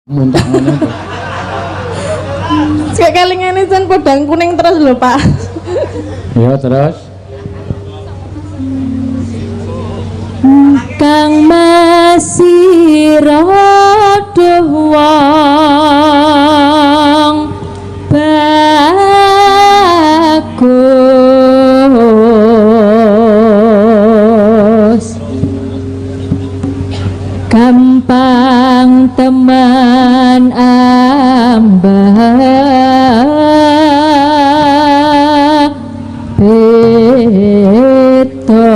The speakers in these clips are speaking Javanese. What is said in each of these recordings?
Muntah ngene to. Sik kelingane jan podang kuning terus lho, Pak. Ya terus. Kang masira wong bagus gampang teman ambak beto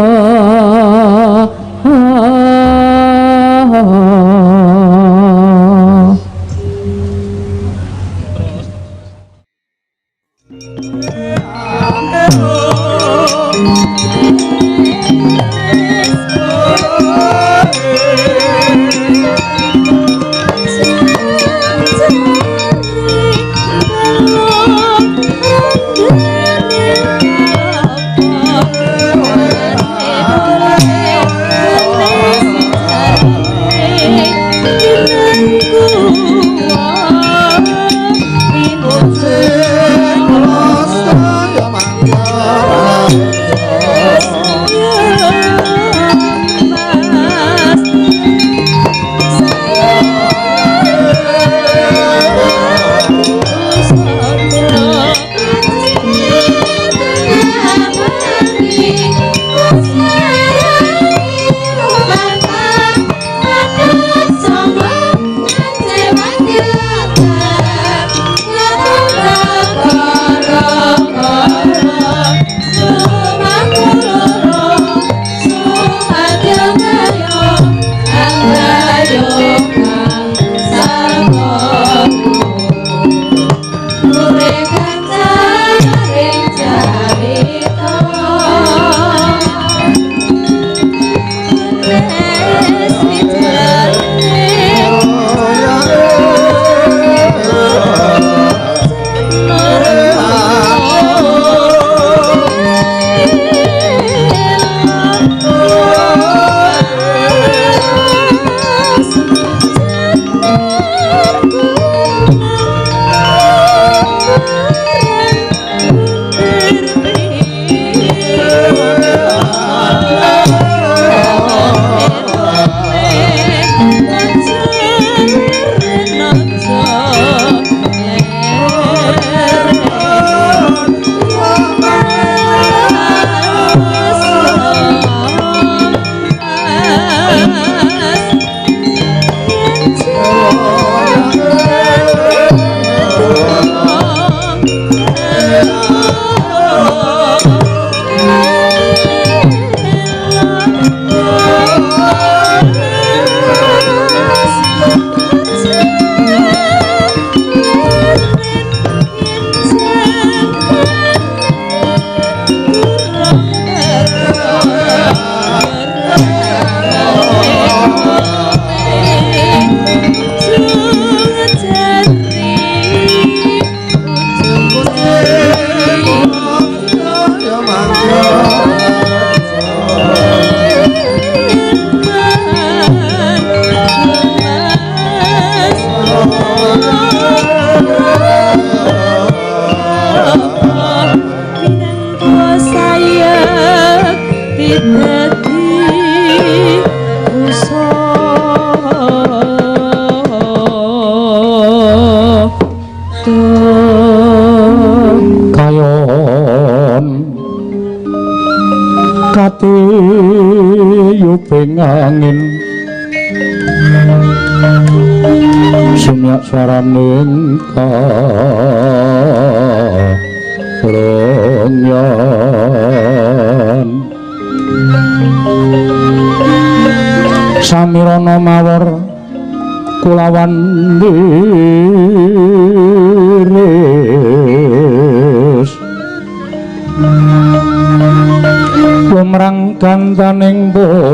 Yuping angin sumyak swaraning kalonyan samirana mawar kulawan liris lumrang gantaning puspita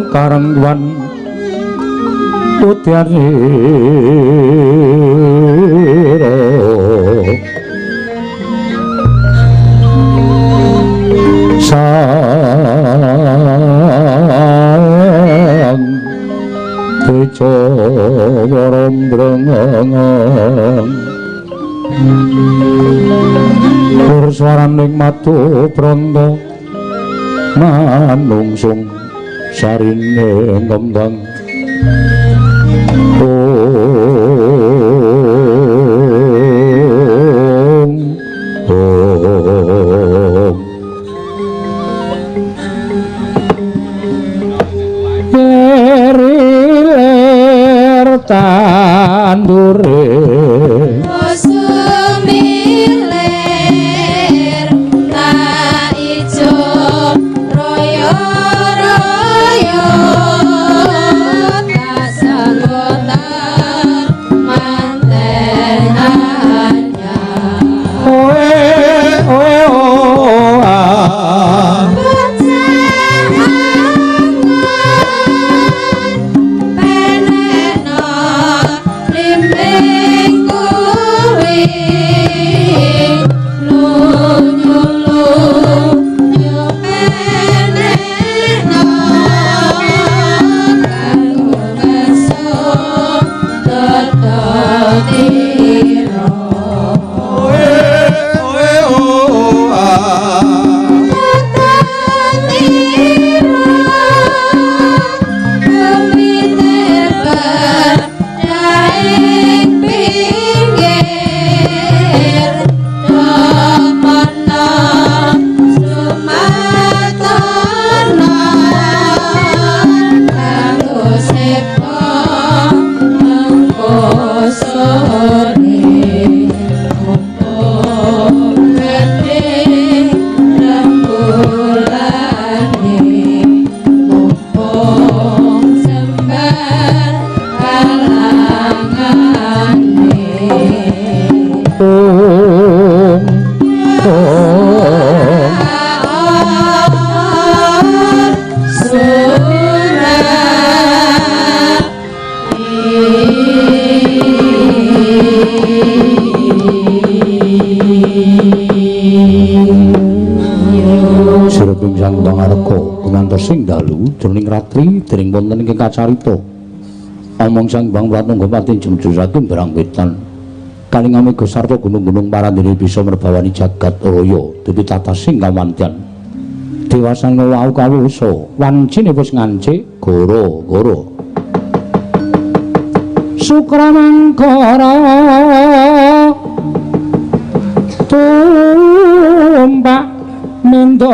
karangwan Utyarira sang tejo warambrengan purswaraning matu pranta manungsung sarine ngembang tandure sumilir ta ijo royo royo ta sanggota mantenannya oe oe oa sing dalu jroning ratri dening wonten ing kacarita omong sang Bang Pratangga pati jemjuraken barang wetan kalingame sarta gunung-gunung parandene bisa merbawani jagat raya dupi tata sing kamantian dewasan wau kawusa wancine wis ngancik goro-goro Sukramangkara tumpak mendo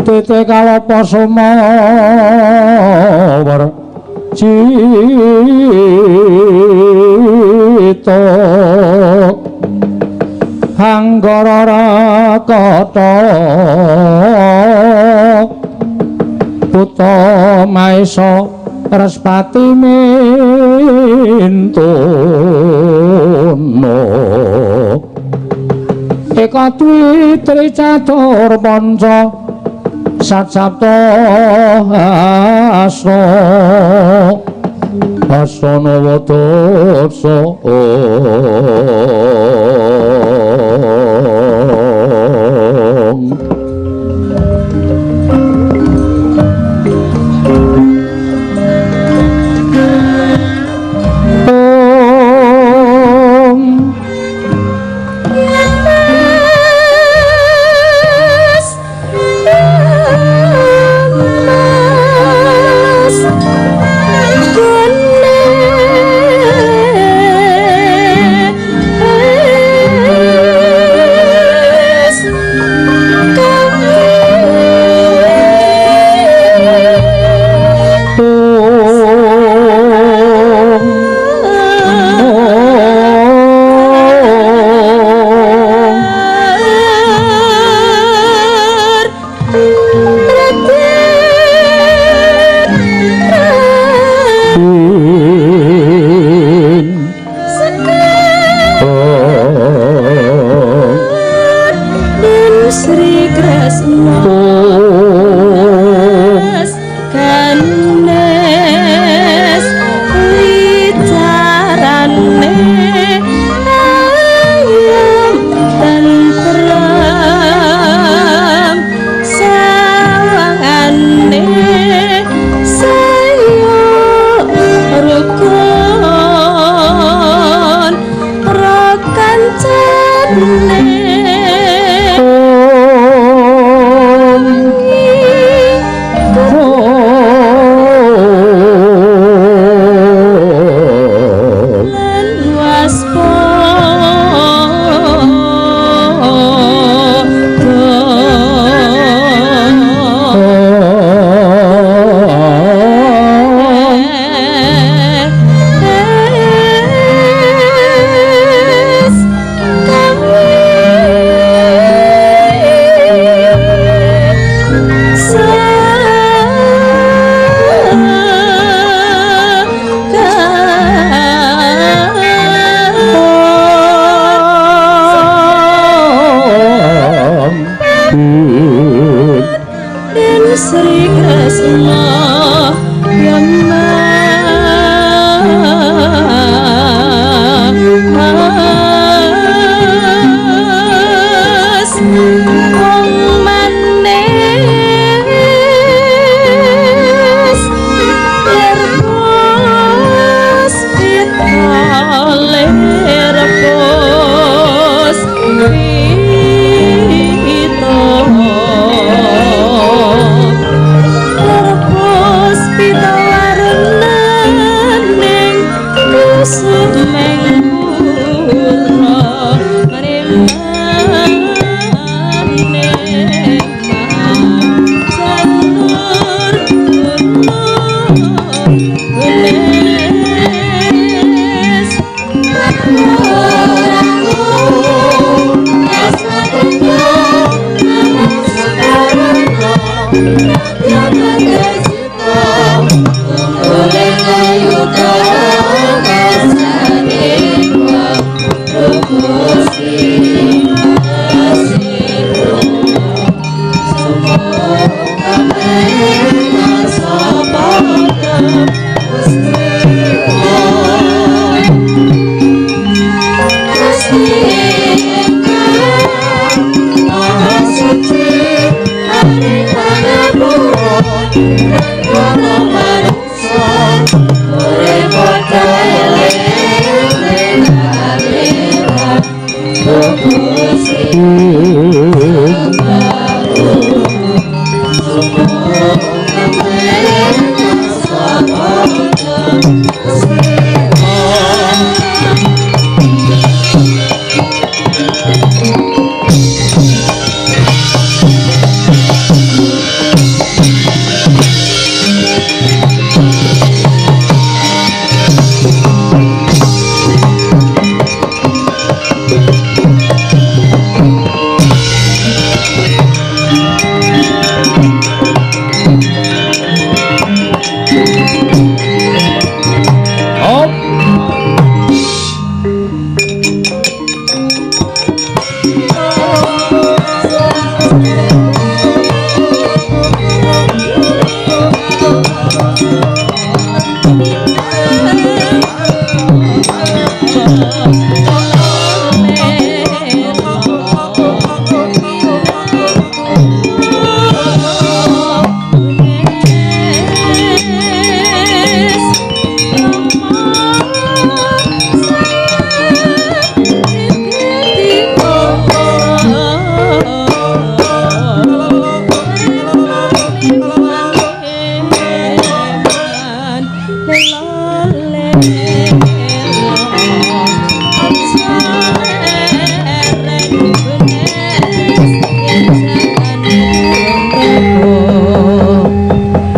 tete kalapa sumawar cita hanggara rakata puta maesa Respati mintono Eka dwi tricatur panca sacapta asa asana wadasa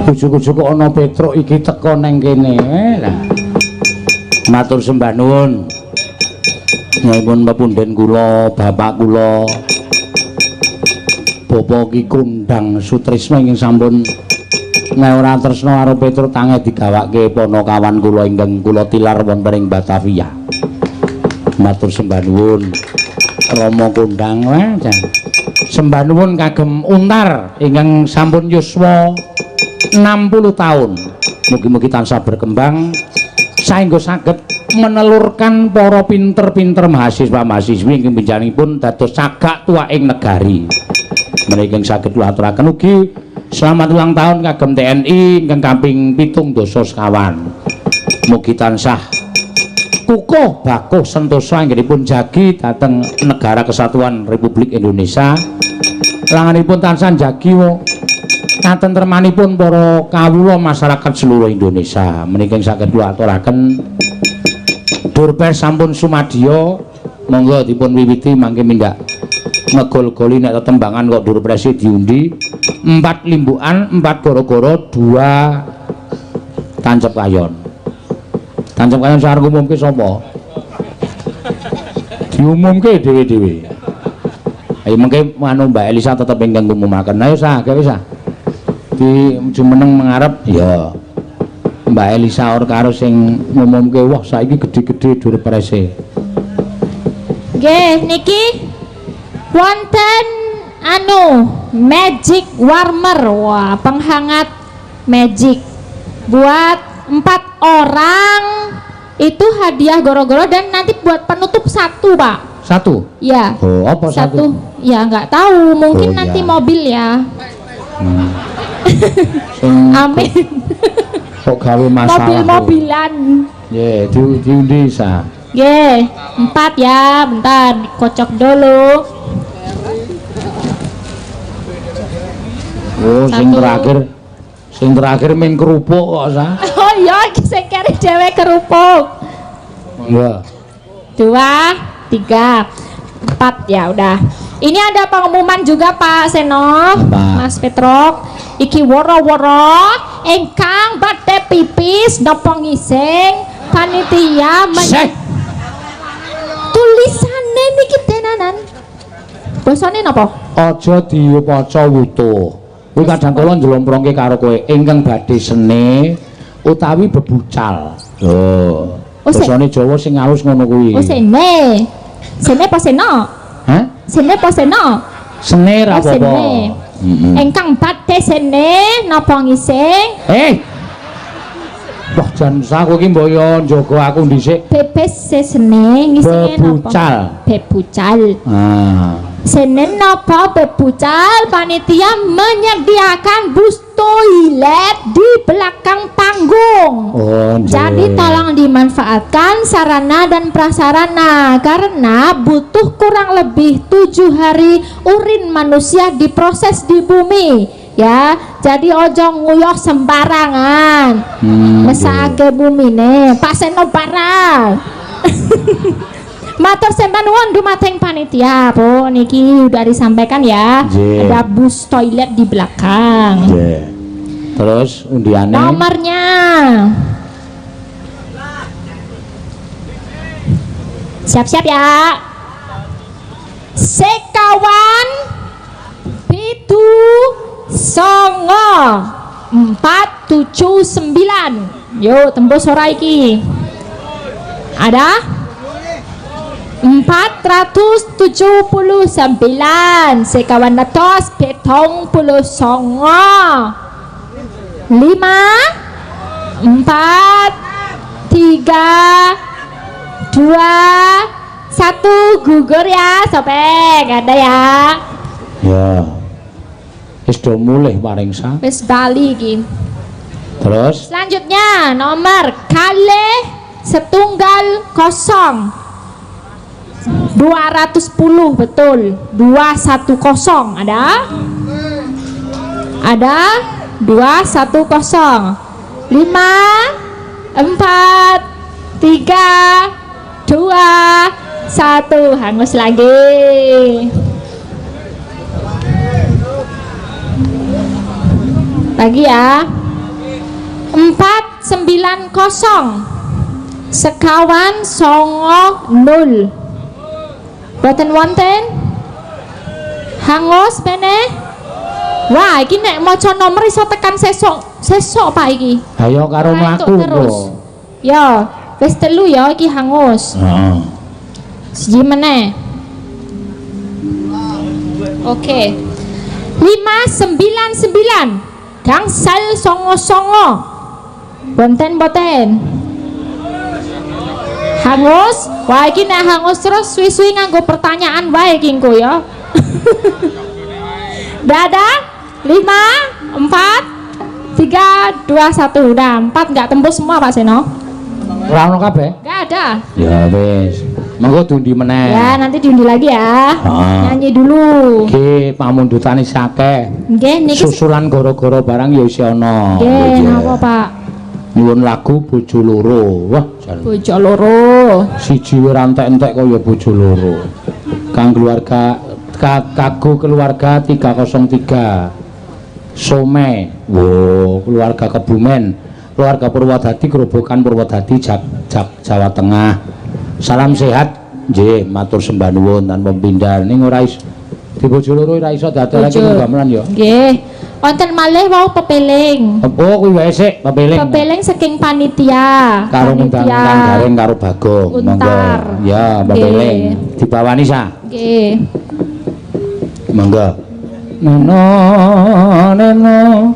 Ujug-ujug ana Petruk iki teko neng kene. Lah. Matur sembah nuwun. Nyuwun pepunden kula, bapak kula. Bapak Ki Kundang Sutrisno ingkang sampun nek ora tresna karo Petruk tangi digawake ponokawan kula ingkang kula tilar wonten ing Batavia. Matur sembah nuwun. Rama Kundang wae. Sembah nuwun kagem Untar ingkang sampun yuswa 60 tahun. Mugi-mugi tansah berkembang saengga saged menelurkan para pinter-pinter mahasiswa-mahasiswi ingkang benjanipun dados cagak tuaking negari. Menika saged kula aturaken ugi selamat ulang tahun kagem TNI ingkang kaping 17 sekawan. Mugi tansah kukuh bakuh sentosa anggenipun jagi dhateng negara kesatuan Republik Indonesia. Langanipun tansah jagi katentremanipun para kawula masyarakat seluruh Indonesia. Menika saged kula aturaken Durpes sampun sumadya, monggo dipun wiwiti mangke mindak ngegol-goli nek tetembangan kok Durpes diundi 4 limbukan, 4 goro-goro, 2 tancep kayon. Tancep kayon sareng umumke sapa? Diumumke dhewe-dhewe. Ayo mengke anu Mbak Elisa tetep ingkang ngumumaken. Ayo sah, gawe sah. Di jumeneng mengarep ya Mbak Elisa or karo sing ngumumke wah saiki gede-gede Durprese. Nggih niki wonten anu magic warmer. Wah, penghangat magic buat 4 orang itu hadiah goro-goro dan nanti buat penutup 1 Pak. 1? Ya. Oh, apa 1? Ya nggak tahu, mungkin oh, nanti ya. mobil ya. Amin. Kok gawe masalah? Mobil-mobilan. Ya, diundi sa. Nggih, 4 ya, bentar kocok dulu. Oh, sing 1. Sing terakhir ming kerupuk kok sa. Oh iya, iki sing kere dhewe kerupuk. Enggak. 2, 3, 4 ya udah. Ini ada pengumuman juga Pak Seno, Mas Petrok. Iki woro-woro engkang badhe pipis napa ngising panitia tulisane niki tenanan. Basane napa? Aja diwaca wutuh. Kuwi kadang kala njlomprongke karo kowe ingkang badhe sene utawi bebucal. Lho. Basane Jawa sing halus ngono kuwi. Oh sene. Sene apa seno? Hah? Sene apa seno? Sene ra apa-apa. Engkang badhe sene napa ngising? Wah jan saku iki mboyo njaga aku dhisik. Bebes sene ngisinge napa? Bebucal. Bebucal. Senen napa bebucal panitia menyediakan bus toilet di belakang panggung. Jadi tolong dimanfaatkan sarana dan prasarana karena butuh kurang lebih 7 hari urin manusia diproses di bumi. Ya, jadi ojo nguyuh sembarangan. Mesake bumine, Pak Seno barang. Matur sembah nuwun dumateng panitia, Bu. Niki udah disampaikan ya. Ada bus toilet di belakang. Terus undiannya? Nomornya. Siap-siap ya. Sekawan pitu songo 479. Yo tembus ora iki. Ada 479 sekawan atus 79 5 4 3 2 1 gugur ya sobek ada ya. Ya. Wis do mulih paring sa. Wis bali iki. Terus selanjutnya nomor kalih setunggal kosong 210 betul 210 ada 210 5 4 3 2 1 hangus lagi ya 490 sekawan songo 0 boten wonten hangus bene. Wah iki nek maca nomor iso tekan sesok Pak iki. Ayo karo mlaku terus. Ya, wis 3 ya iki hangus. Heeh. Siji meneh. Oke. 599 gangsal songo-songo. Boten. Hangus, wah iki nek hangus terus suwi-suwi nganggo pertanyaan wae iki engko ya. Dada 5 4 3 2 1 udah 4 enggak tembus semua Pak Seno. Ora ono kabeh? Enggak ada. Ya wis. Monggo diundi meneh. Ya, nanti diundi lagi ya. Nyanyi dulu. Iki pamundhutane sakeh. Nggih, niki susulan gara-gara barang ya isih ana. Nggih, napa Pak? Nyuwun lagu bojo loro. Wah, jan. Bojo loro. Siji ora entek-entek kaya bojo loro. Kang keluarga kagu keluarga 303. Some. Wo, keluarga Kebumen. Keluarga Purwodadi Grobogan Purwodadi Jawa Tengah. Salam sehat. Nggih, matur sembah nuwun tanpa pindah ning ora iso di bojo loro ora iso dadelake gamelan ya. Nggih. Wonten malih wau pepeling. Oh, kuwi wae sik pepeling. Pepeling saking panitia. Karo undang Garing karo Bagong. Monggo. Ya, pepeling. Dibawani sa. Nggih. Monggo. Neno.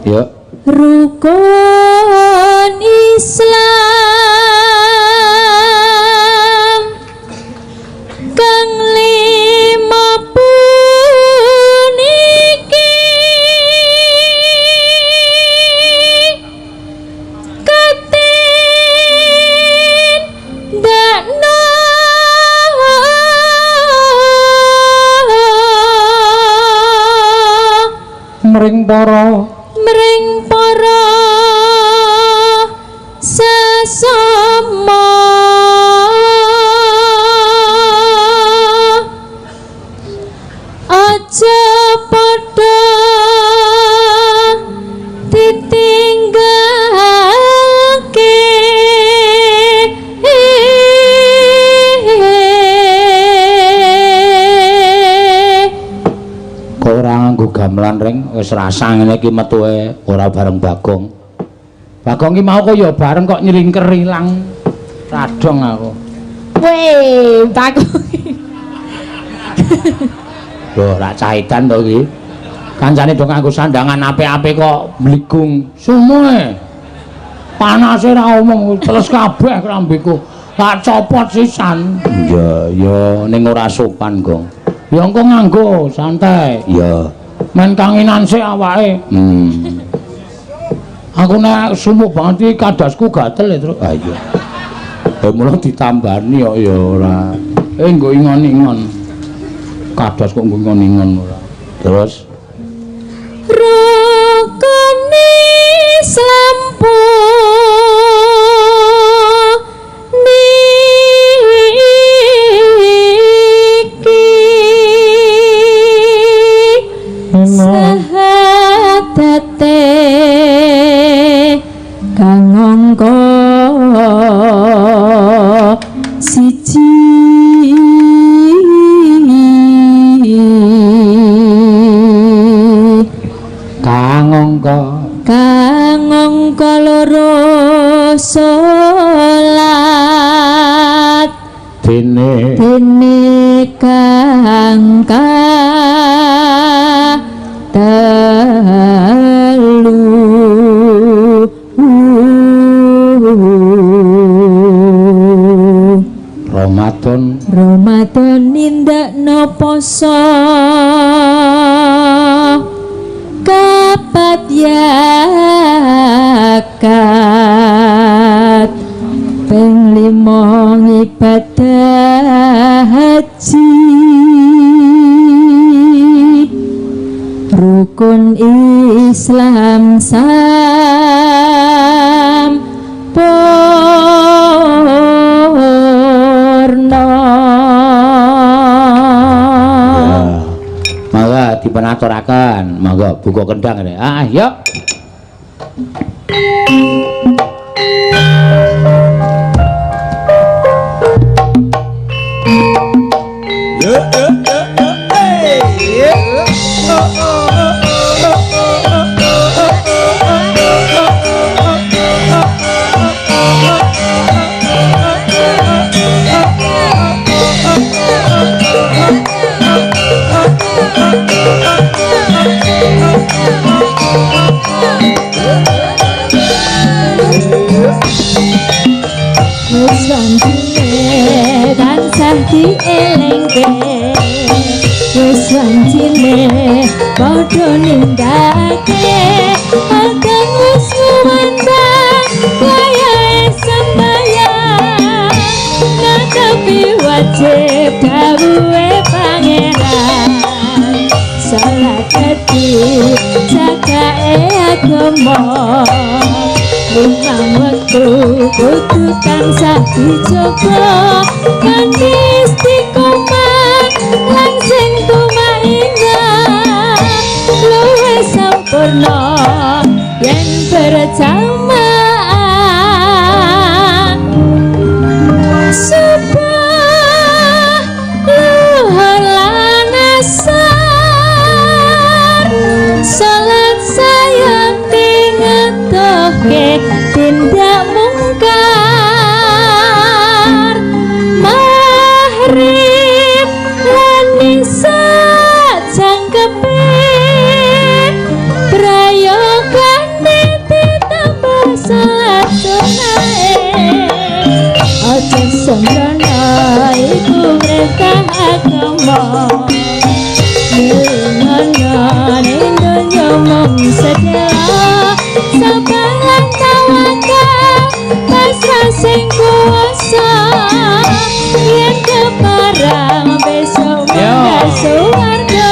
Ya. Rukun Islam kang 5 puniki katindak mring para sesama gamelan ring wis rasa ngene iki metuke ora bareng Bagong. Bagong ki mau kok ya bareng kok nyringker ilang. Radong aku. Weh, Bagong. Lho, rak caitan to iki. Kancane do nganggo sandangan apik-apik kok mligung. Sumoe. Panase ra omong terus kabeh krambeku. Tak copot sisan. Iya, ya ning ora sopan, Gong. Ya engko nganggo santai. Iya. Men kanginan sik awake. Aku nek sumuk banget iki kadasku gatel terus. Ah iya. Mula ditambani kok ya ora. Nggo ingon-ingon. Kadas kok nggo ingon-ingon ora. Terus rukune slampu sahatate kang angka siji kang angka loro salat dene kang telu Ramadan nindakno poso kapat yakat ping 5 ibadah haji rukun Islam sampurna. Mangga dipunaturaken, mangga buka kendang ini. Ah, yuk. Tansah dielengke wis wancine padha nindakake ageng wis luwantang wayahe sembayang ngadepi wajib dawuhe pangeran salat ati jagae agama limang wektu kudu tansah dijaga kanthi istiqomah lan sing tumainah luwih sampurna yen berjamaah subuh luhur lan asar salat sayang ngetokake tindak mungkar mahrib lan isa jangkepe prayogane ditambah salat sunae aja sembrono iku perintah agama milihana ning donya mung sedaya sabaran tawakal pasrah sing kuasa yen keparang besok mendah suwarga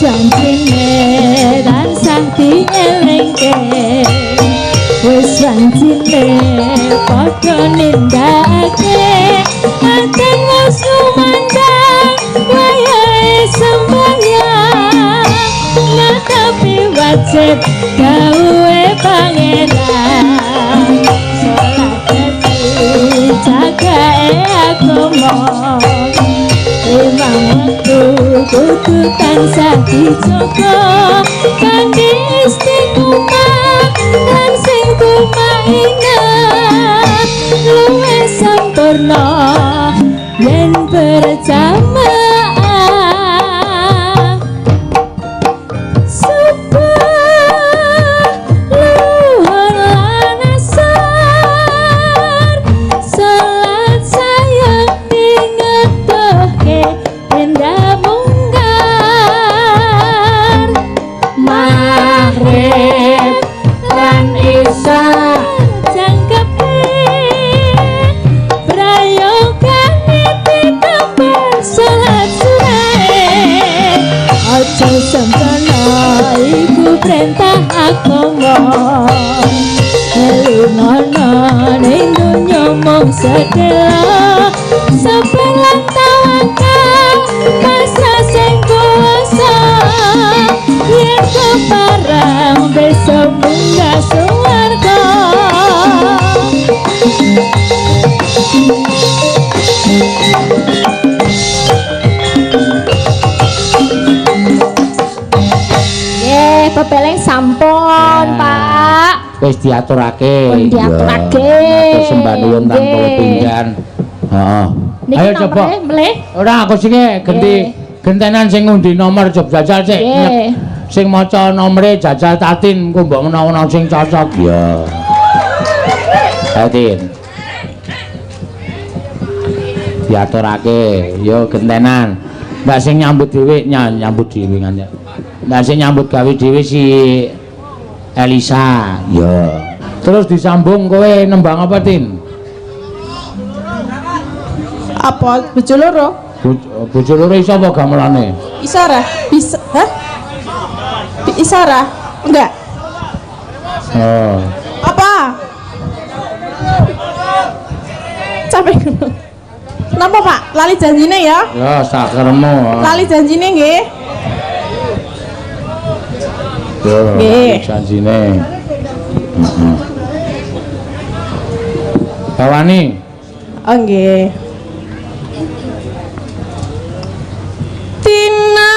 wancine tansah dielengke wis janjine padha nindakake aten wis sumandang wayahe sembahyang ngadapi wajib gawe pangeran salat dadi jagae agama memang waktu kudu tansah dijogo kangge istiqomah lan sing tumaina luwe sampurna yen berjamaah subuh luhur lan asar salat sayang dingedohke tenda mungkar maghrib lan isya jangkepe prayogane ditambar salat sunae aja sempurna iku perintah agama elunono ning donya mung sedelo sebelang tawakal masa sing kuasa yen keparang besok munggah swarga pepeleng sampun Pak Wis diaturake. pun diaturake Atur sembah nuwun tanpa pinggan. Heeh. niki Ayo coba. nomere melih Ora aku sing ganti gentenan sing ngundi nomor job jajal sik. Nggih. Sing maca nomere jajal Tatin engko mbok menawa sing cocok ya. Tatin. Diaturake yo gentenan. Mbak sing nyambut dhewe nyambut dhewe kan ya. Mbak sing nyambut gawe dhewe si Elisa. Ya. Terus disambung kowe nembang apa Tin? Apa bojo loro? Bojo loro iso apa gamelane? Isara? Bisa? Hah? Isara? Enggak. Oh. Apa? Sampai kenapa Pak? Lali janjine ya? Ya sakermu. Lali janjine nggih. Yo, Nggih. janjine. Heeh. Bawani. Oh nggih. Tina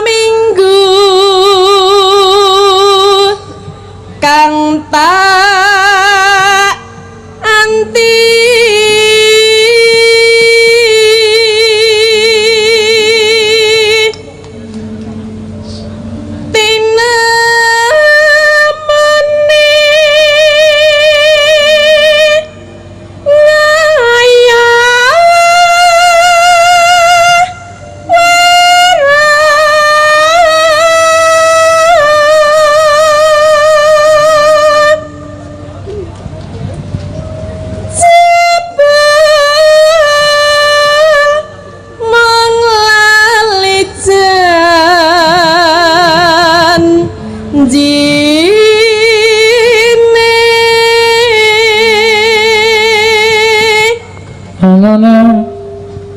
minggu kang tak anti tina muni Anane.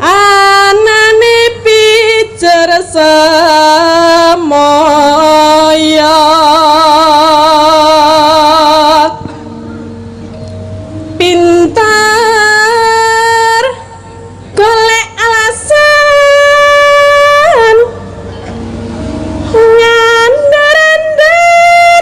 anane pijer semoyo pintar golek alasan nyandar-andar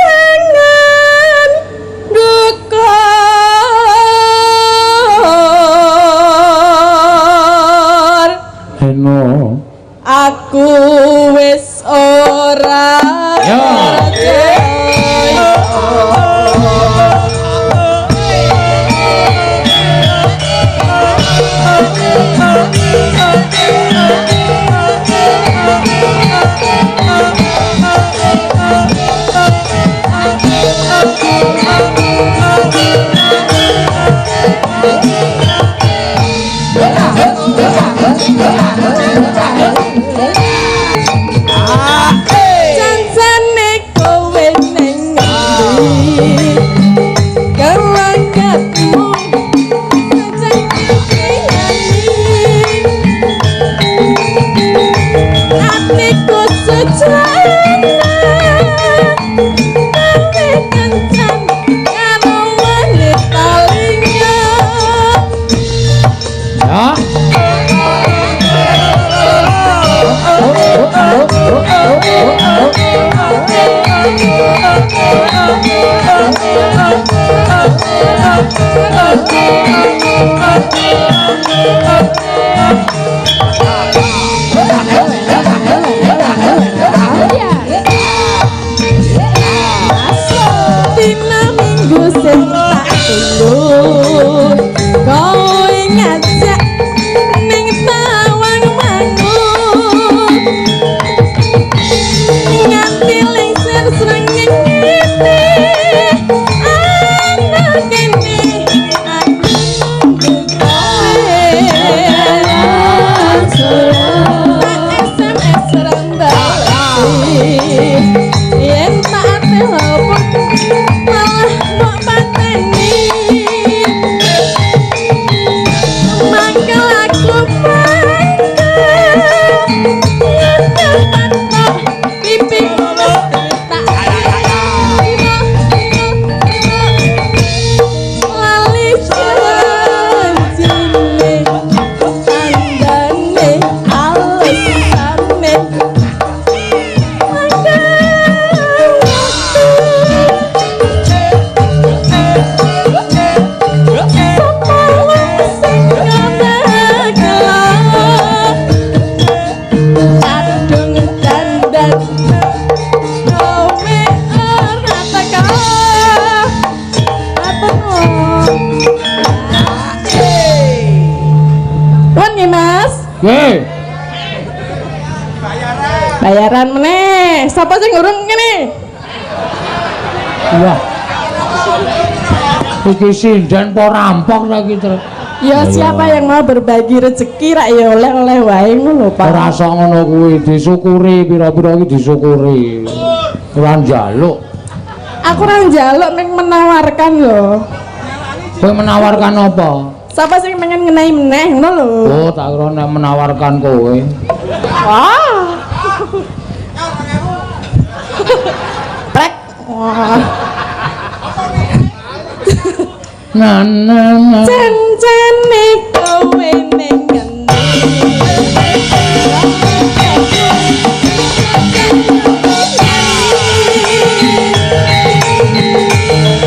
Dina minggu sing tak tunggu kowe ngajak ning tawang mangun nganti lengser srengenge ana kene aku SMS rambali yen tak telepon malah mbok pateni mangkel aku pipi tak lali janjine tandane alasane Ye, bayaran meneh sapa sing urung ngene iya. Iki sinden po rampok ta iki, Tru. ya siapa yang mau berbagi rezeki rak ya oleh-oleh wae ngono Pak Ora iso ngono kuwi, disyukuri pira-pira iki disyukuri. Ora njaluk. aku ora njaluk ning menawarkan lho Kowe menawarkan apa? sapa sing pengen ngenai meneh ngono lho Oh, tak kira nek menawarkan kowe. wah prek wah Nah. jan-jane kowe ning ngendi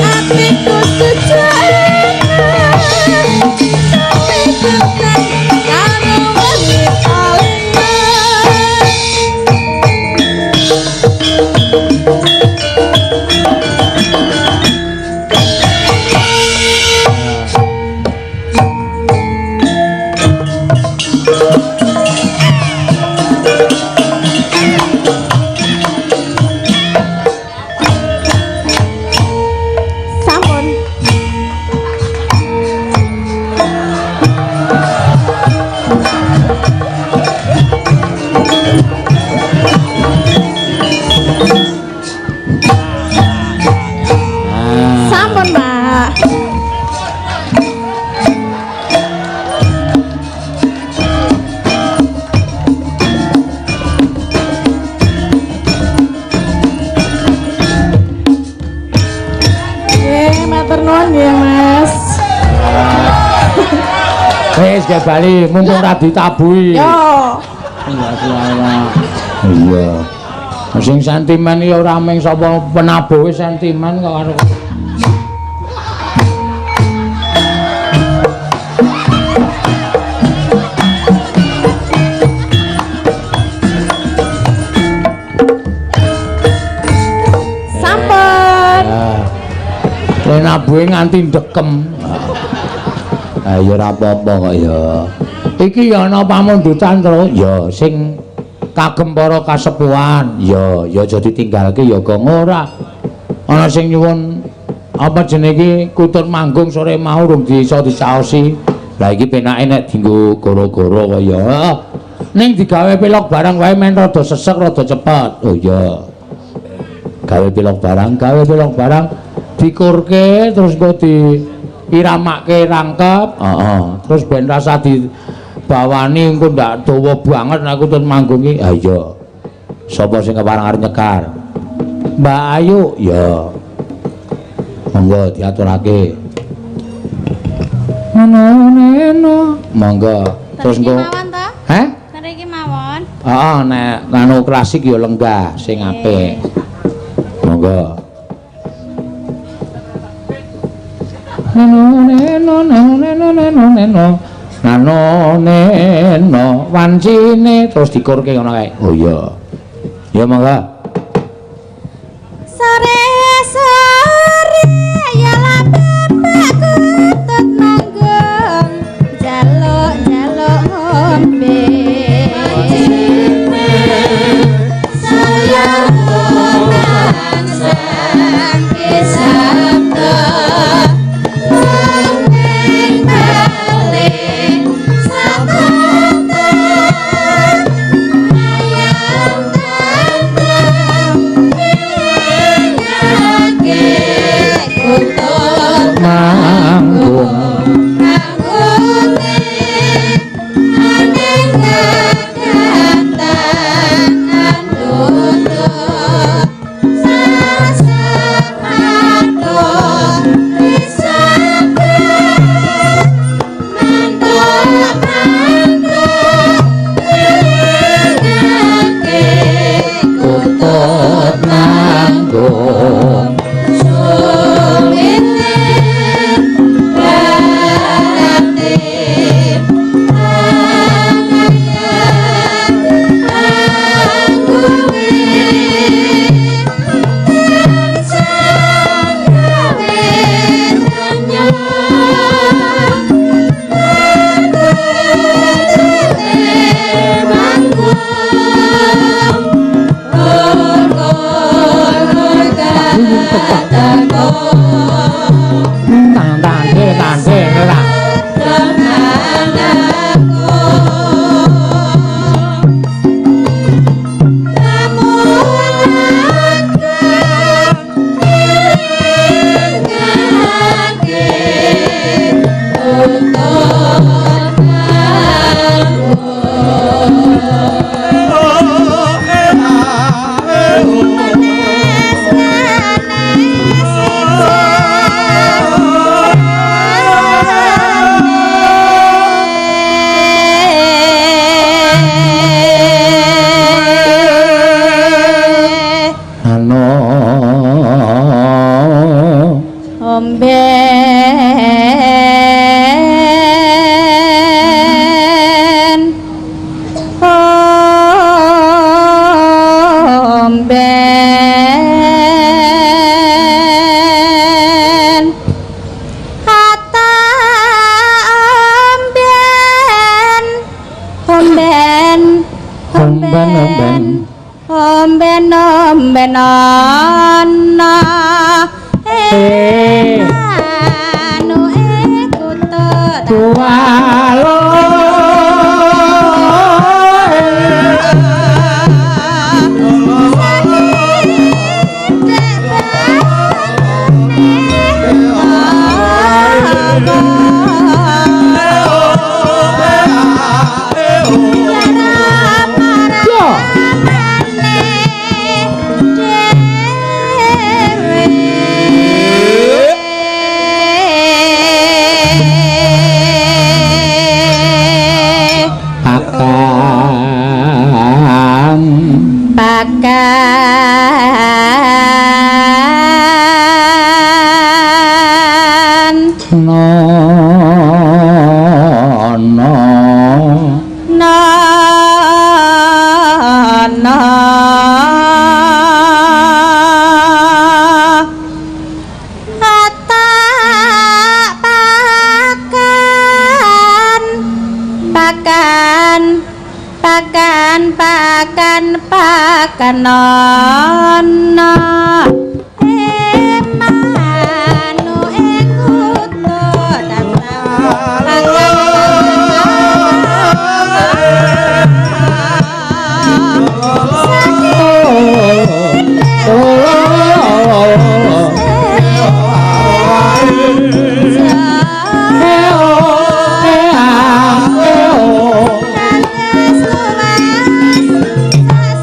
atiku sejana kowe tekan karo wanita sampun sampun Pak matur nuwun ya Mas Wis ge bali, mumpung ra ditabuhi. yo Iya. Sing sentimen ya ora mung sapa penabuhe sentimen kok karo sampun nabuhe nganti ndekem. Ah ya ora apa-apa kok ya. Iki ya ana pamundutan to, ya sing kagem para kasepuhan, ya aja ditinggalke ya kok ora. Ana sing nyuwun apa jenenge kutun manggung sore mau rung bisa dicaosi. Lah iki penake nek dienggo goro-goro kaya. Ning digawe pelok barang wae men rada sesek rada cepet. Oh iya. Gawe pelok barang dikurke terus engko diiramake rangkep. Heeh. Terus ben rasa dibawani engko ndak dawa banget nek kutun manggung iki. Ha iya. Sapa sing kepareng arep nyekar? Mbak Ayu, ya. Monggo diaturake. Neno. Monggo. Terus engko. Hah? Niki mawon. Heeh, nek anu klasik ya lenggah sing apik. Monggo. Neno wancine terus dikurke ngono kae. Oh iya. Ya monggo. Sore ya bapak kutut manggung jaluk ngombe saya tuhan sang kisabda mungkin balik sabda ayam tentrem kutut Manggung kutut manggung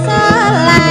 Sola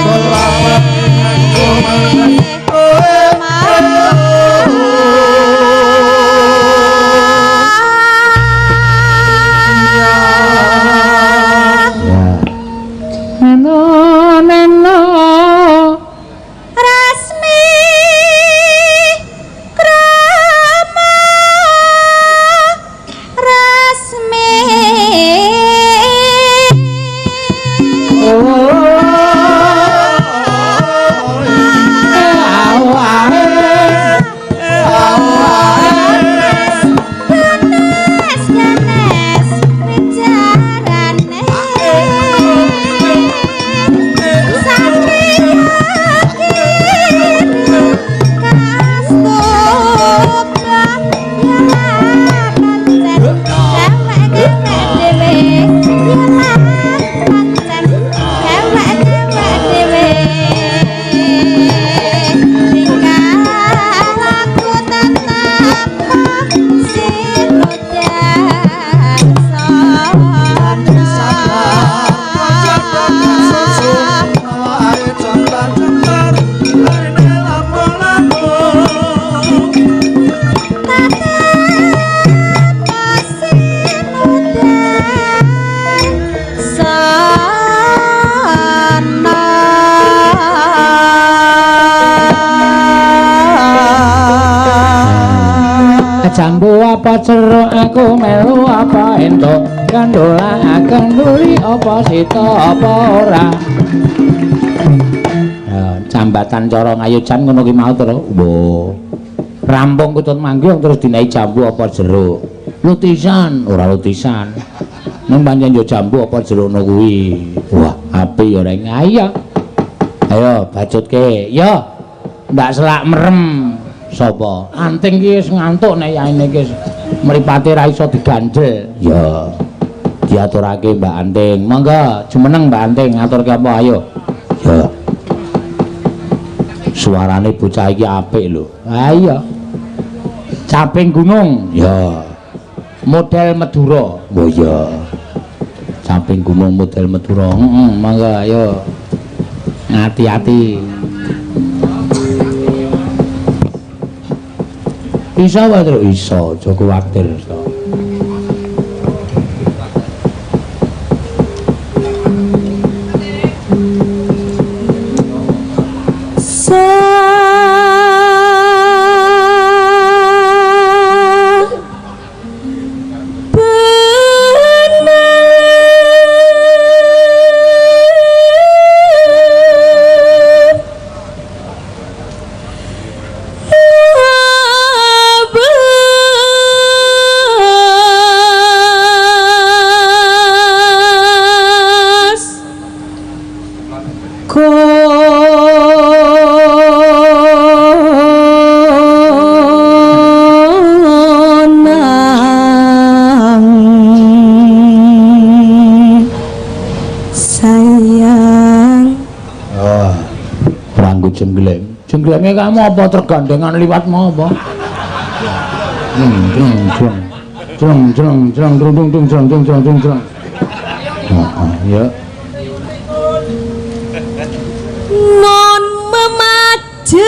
jambu apa ceruk aku melu apa entuk kandhulaken duri apa sita apa ora. Ya, jambatan cara ngayujan ngono ki mau terus. Wo. Rampung kutut manggung terus dinai jambu apa jeruk. Lutisan, ora lutisan. Nang pancen yo jambu apa jeruk ngono kuwi. Wah, apik ya reng. Ayo bacutke. Yo. Ndak selak merem. Sapa? Anting ki wis ngantuk nek yaene ki mripate ra iso digandel. Ya. Diaturake Mbak Anting. Monggo, jumeneng Mbak Anting ngaturke apa ayo. Ya. Suarane bocah iki apik lho. Ha iya. Caping gunung. Ya. Model Madura. Oh iya. Caping gunung model Madura. Monggo ayo. Hati-hati. Bisa wae terus iso, aja kuwatir to. Jengglenge kamu apa tergandengan liwat mau apa? Ya. Non memajeng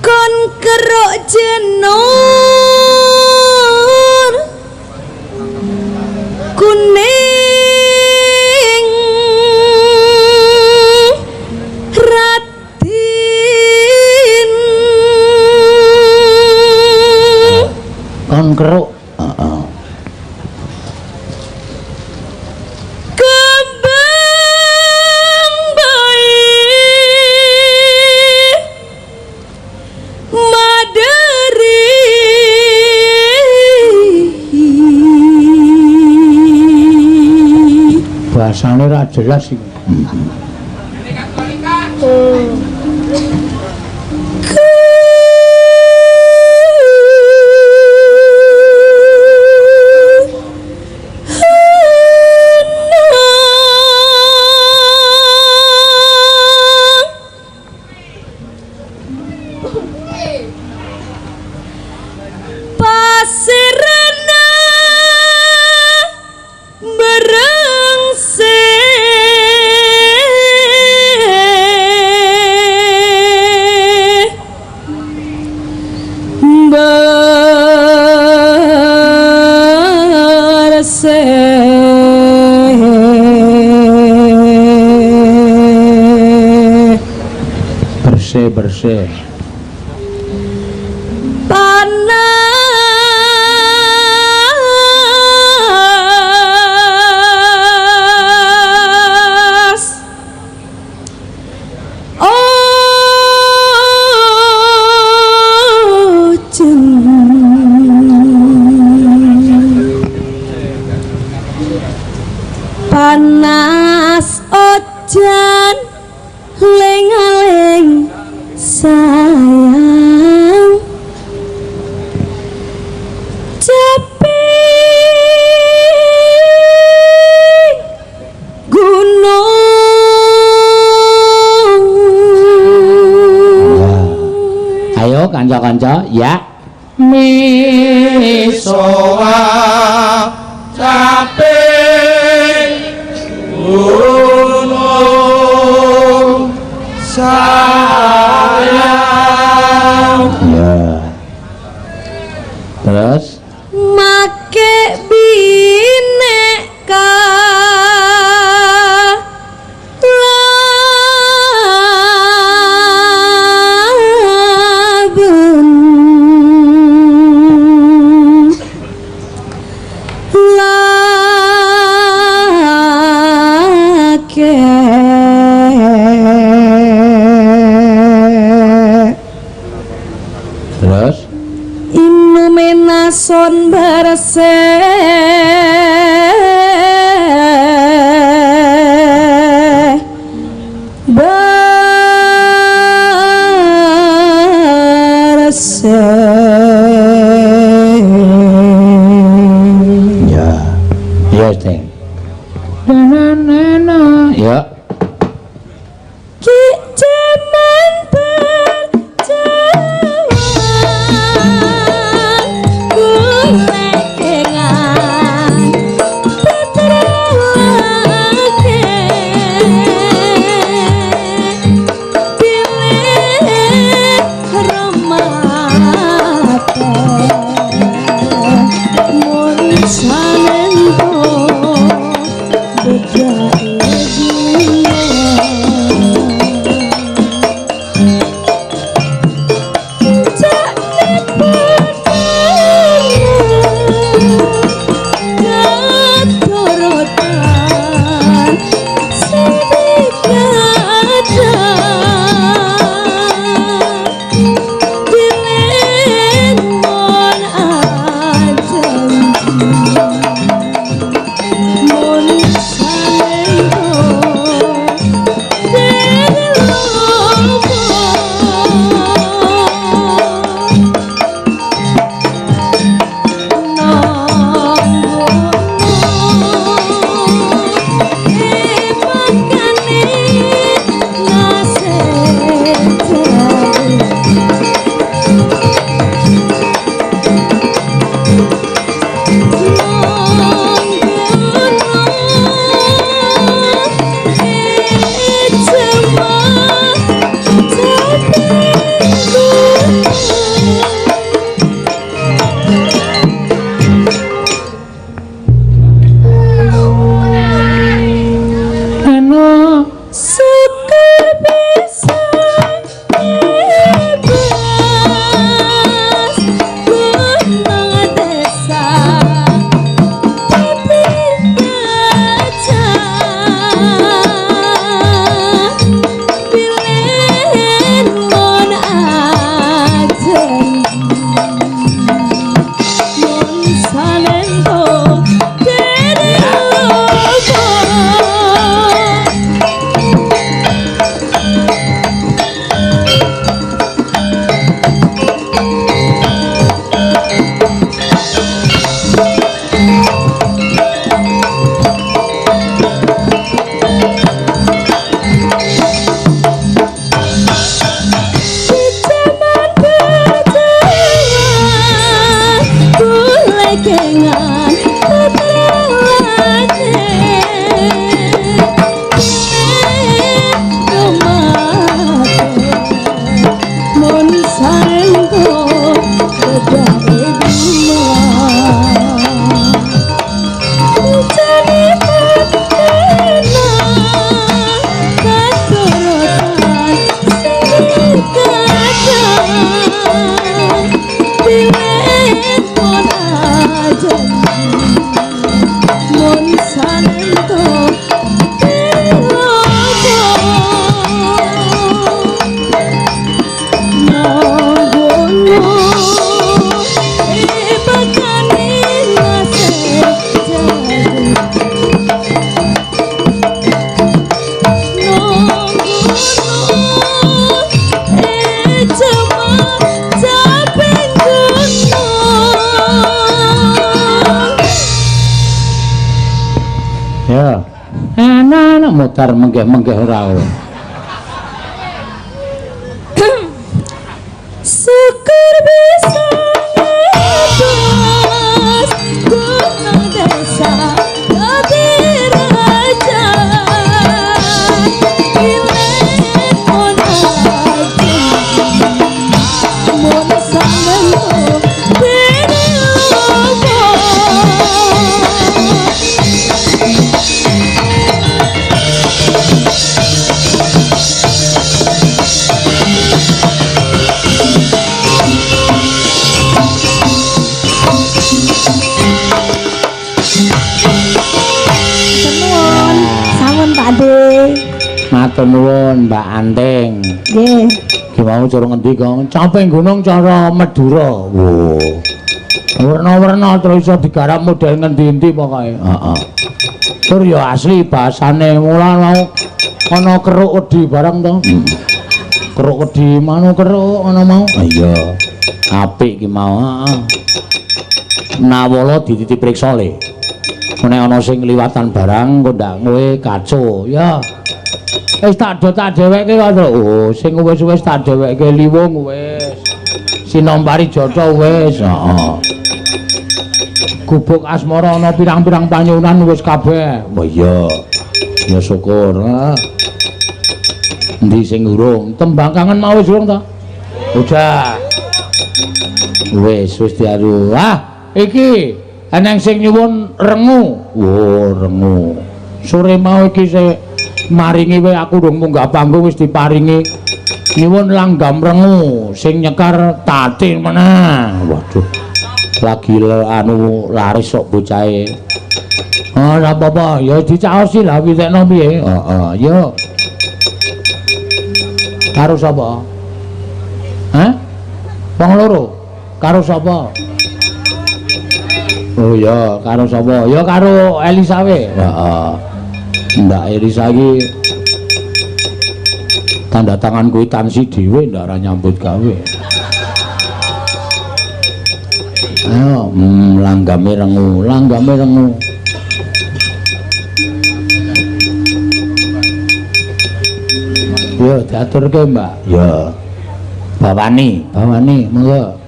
kon keruk jenur kuning keruk kembang bayi madari bahasane ra jelas iki. Bersih panas panas ojan ling-aling sayang capi gunung ayo kanca-kanca ya misoa capi gunung sayang ya terus make bineka Terus Inumenason barse barse ya ya Teng ya ki jaman berjalan gulengan petrolake pilih remate mun sanento ya anak-anak mutar menggeh-menggeh ora syukur bisa nebus gunung desa jadi raja pilih mon aja mon sanengo beri lobo Matur nuwun Mbak Anting. Nggih. Ki mau cara ngendi kok? Caping gunung cara Madura. Wo. Werna-werna terus iso digarap model ngendi-endi pokoke. Heeh. Tur ya asli bahasane mula mau ana keruk wedi barang to. Keruk wedi manu keruk ana mau. Iya. Apik ki mau. Heeh. Nawala dipriksa le. Nek ana sing liwatan barang kok ndak kowe kaco ya. Wis tak dheweke kok to. Oh, sing wis tak dheweke liwung wis. Sinombari Jatha wis. Heeh. Gubuk asmara ana pirang-pirang panyuwunan wis kabeh. Oh iya. Ya syukur. Endi sing urung? Tembang kangen mau wis urung to? Udah. Wis diaru. Ah, iki ana sing nyuwun rengu. Oh, rengu. Sore mau iki sik maringi wae aku durung munggah panggung wis diparingi nyuwun langgam rengu sing nyekar tatin meneh. Waduh. Lagi anu laris sok bocahe. Oh, ora apa-apa, ya dicaosi lah witekno piye. Heeh, ya. Karo sapa? Hah? Wong loro. Karo sapa? Oh ya, karo sapa? Ya karo Elisa wae. Heeh. Mbak Elisa iki tanda tangan kwitansi dhewe ndak ora nyambut gawe. Ayo, langgame rengu. Yo, diaturke, Mbak. Ya. Bawani, monggo.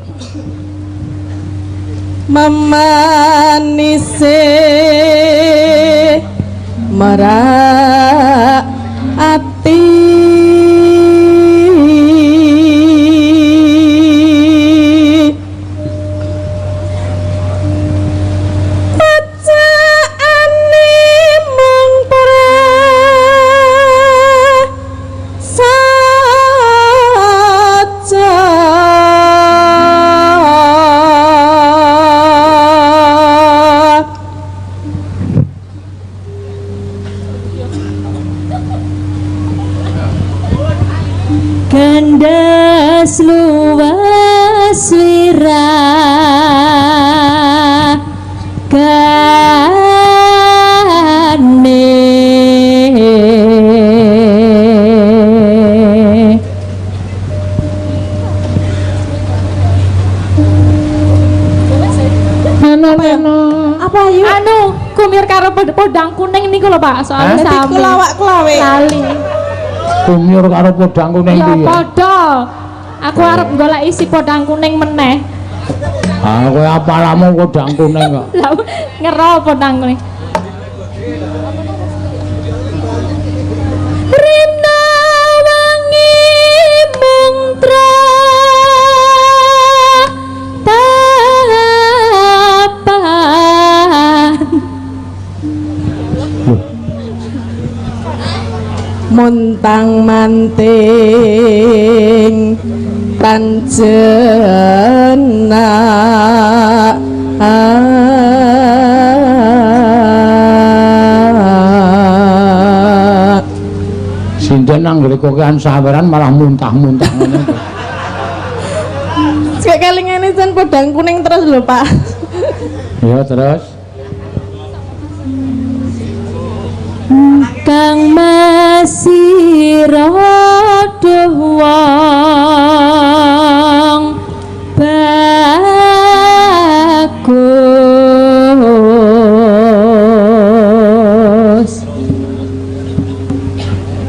Memanise merak ati Kandas luas wira kane Apa ayu? Anu, kumir karo podang kuning niku lho Pak, soalnya sami. Kelawak-kelawe. Lali. Kumir karo podang kuning Ya piye? padha. Aku arep golek isi podang kuning meneh. Ah, kowe apalamu podang kuning kok. Lah ngero podang kuning. Rina wangi mungtra tapan Montang manting tanjena Sinten nang nggone kokean saweran malah muntah-muntah ngene. Sik kelingane jan podang kuning terus lho, Pak. Ya terus. kang masih rada wong bagus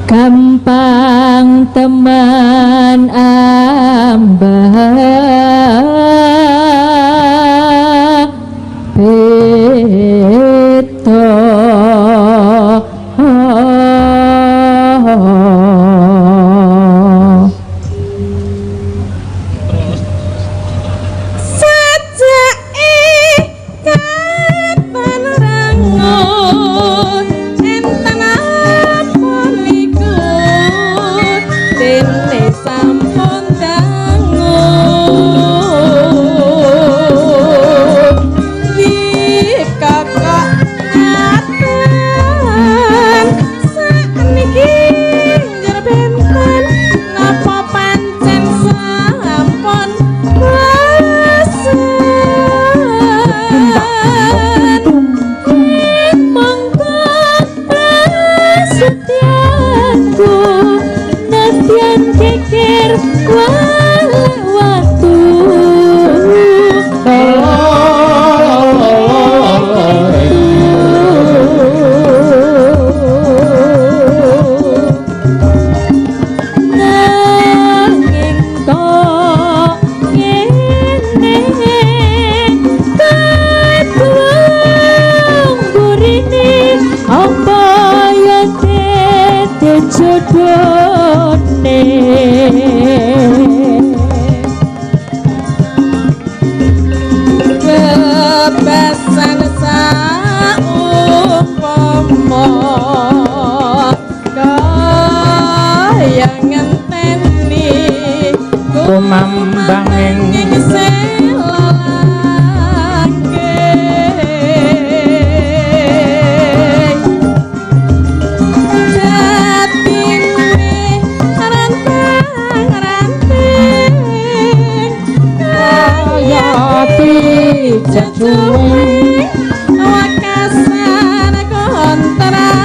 gampang teman ambah beto kebesan saumpama kaya ngenteni kumambanging Jatuh wakasan kontrang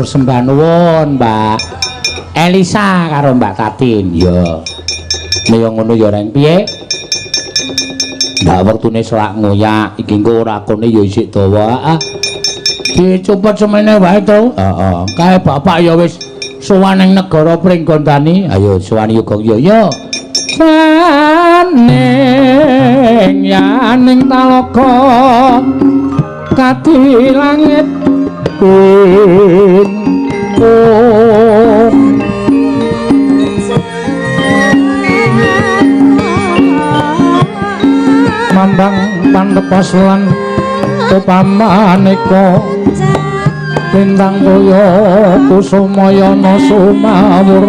sembah nuwun Mbak Elisa karo Mbak Tatin. Ya maya ngono ya reng piye ndak wektune selak ngoyak iki engko rakone ya isih dawa. Dicepet semene wae to. Heeh. Kae bapak ya wis sowan ning negara Pringgondani. Ayo sowan yoga ya. Saning yaning talaga kati langit mambang pandhepos lan upamaneka lintang toya kusumayana sumawur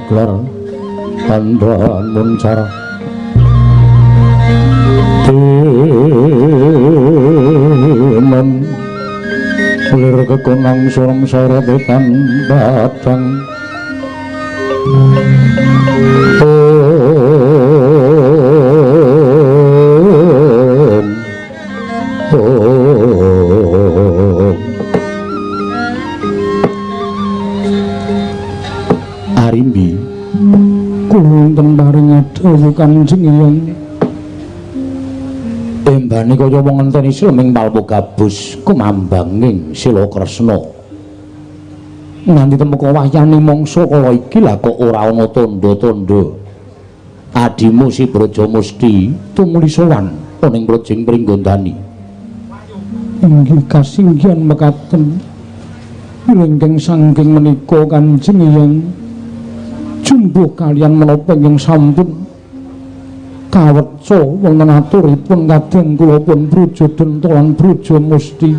Gelar kandhan muncar demen lir kekonang surem sorotan batang Arimbi kulunten paring adawu Kanjeng Hyang embane kaya wong ngenteni sleming palpo gabus kumambanging Sila Kresna nganti temeka wayahe mangsa kala iki lha kok ora ana tandha-tandha adimu si Braja Musti tumuli sowan ana ing Projing Pringgondani inggih kasinggihan mekaten ingkang saking menika Kanjeng Hyang jumbuh kalian menapa ingkang sampun kaweca wonten aturipun kadang kula pun Braja Denta lan Braja Musti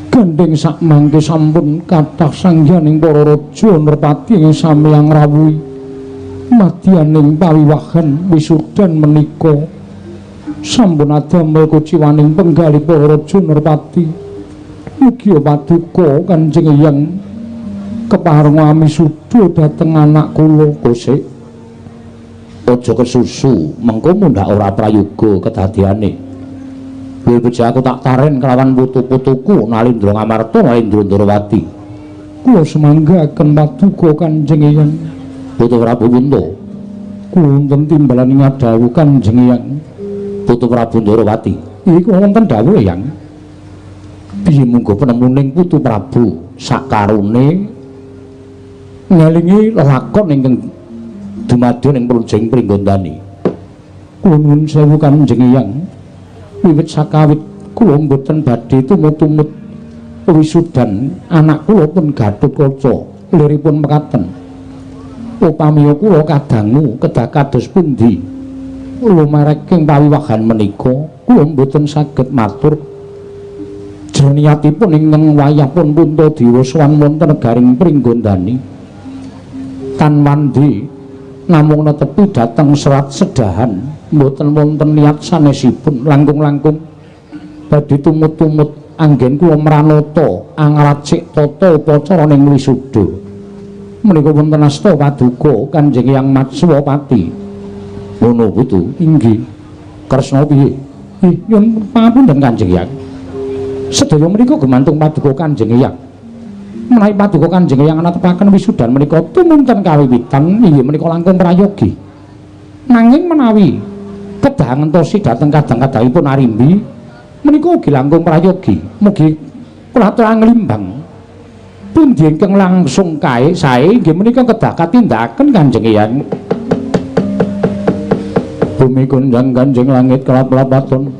gandeng sak mangke sampun kathah sangyaning para raja nerpati ing samyang rawuhi madyaning pawiwahan wisudan menika sampun adamel kuciwaning penggalih para raja nerpati mugi paduka Kanjeng Hyang kepareng wamisuda dhateng anak kula Gosek aja kesusu mengko mundhak ora prayoga kedadiane beja aku tak taren kelawan putu-putuku Nalindra Ngamarta Nalindra Ndrawati kula semanggaken paduka Kanjeng Hyang Putu Prabu Punta kula wonten timbalan ing adawu Kanjeng Hyang Putu Prabu Ndrawati iki wonten dawuh Hyang piye munggo penemuning Putu Prabu sakarune ngelingi lakon ingkang dumadya ing Projing Pringgondani. Kula nuwun sewu Kanjeng Hyang. Wiwit sakawit kula mboten badhe tumut-tumut wisudan anak kula pun Gatotkaca liripun mekaten. Upami kula kadangu kedah kados pundi lumareking pawiwahan menika kula mboten saged matur jroniyatipun ingkang wayahipun Puntadewa sowan wonten negaring Pringgondani. Tan mandi namung netepi dhateng serat sedahan mboten wonten niat sanesipun langkung-langkung badhe tumut-tumut anggen kula mranata angracik tata upacara ning wisuda menika wonten asta paduka Kanjeng Hyang Matswapati ngono putu inggih Kresna piye nyuwun pangapunten Kanjeng Hyang sedaya menika gumantung paduka Kanjeng Hyang menawi paduka Kanjeng Hyang natepaken wisudan menika tumunten kawiwitan inggih menika langkung prayogi nanging menawi kedah ngentosi dhateng kadang-kadangipun Arimbi menika ugi langkung prayogi mugi kula atur anglimbang pundi ingkang langsung kae sae inggih menika kedah katindakaken Kanjeng Hyang bumi kunjang Kanjeng langit kelap-lapaton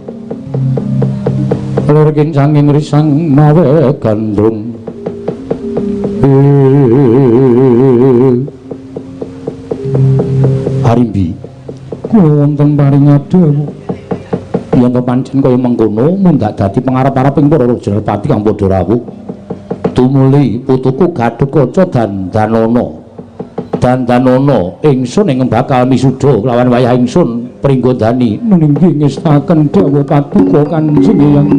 lur kincanging risang mawe gandrung Arimbi kula wonten paring adawu yen to pancen kaya mengkono mundhak dadi pangarep-areping para raja Nerpati kang padha rawuh tumuli putuku Gatotkaca Dandanana ingsun ing bakal misuda kelawan wayah ingsun Pringgodani meninggi ngestaken dawuh paduka Kanjeng Hyang.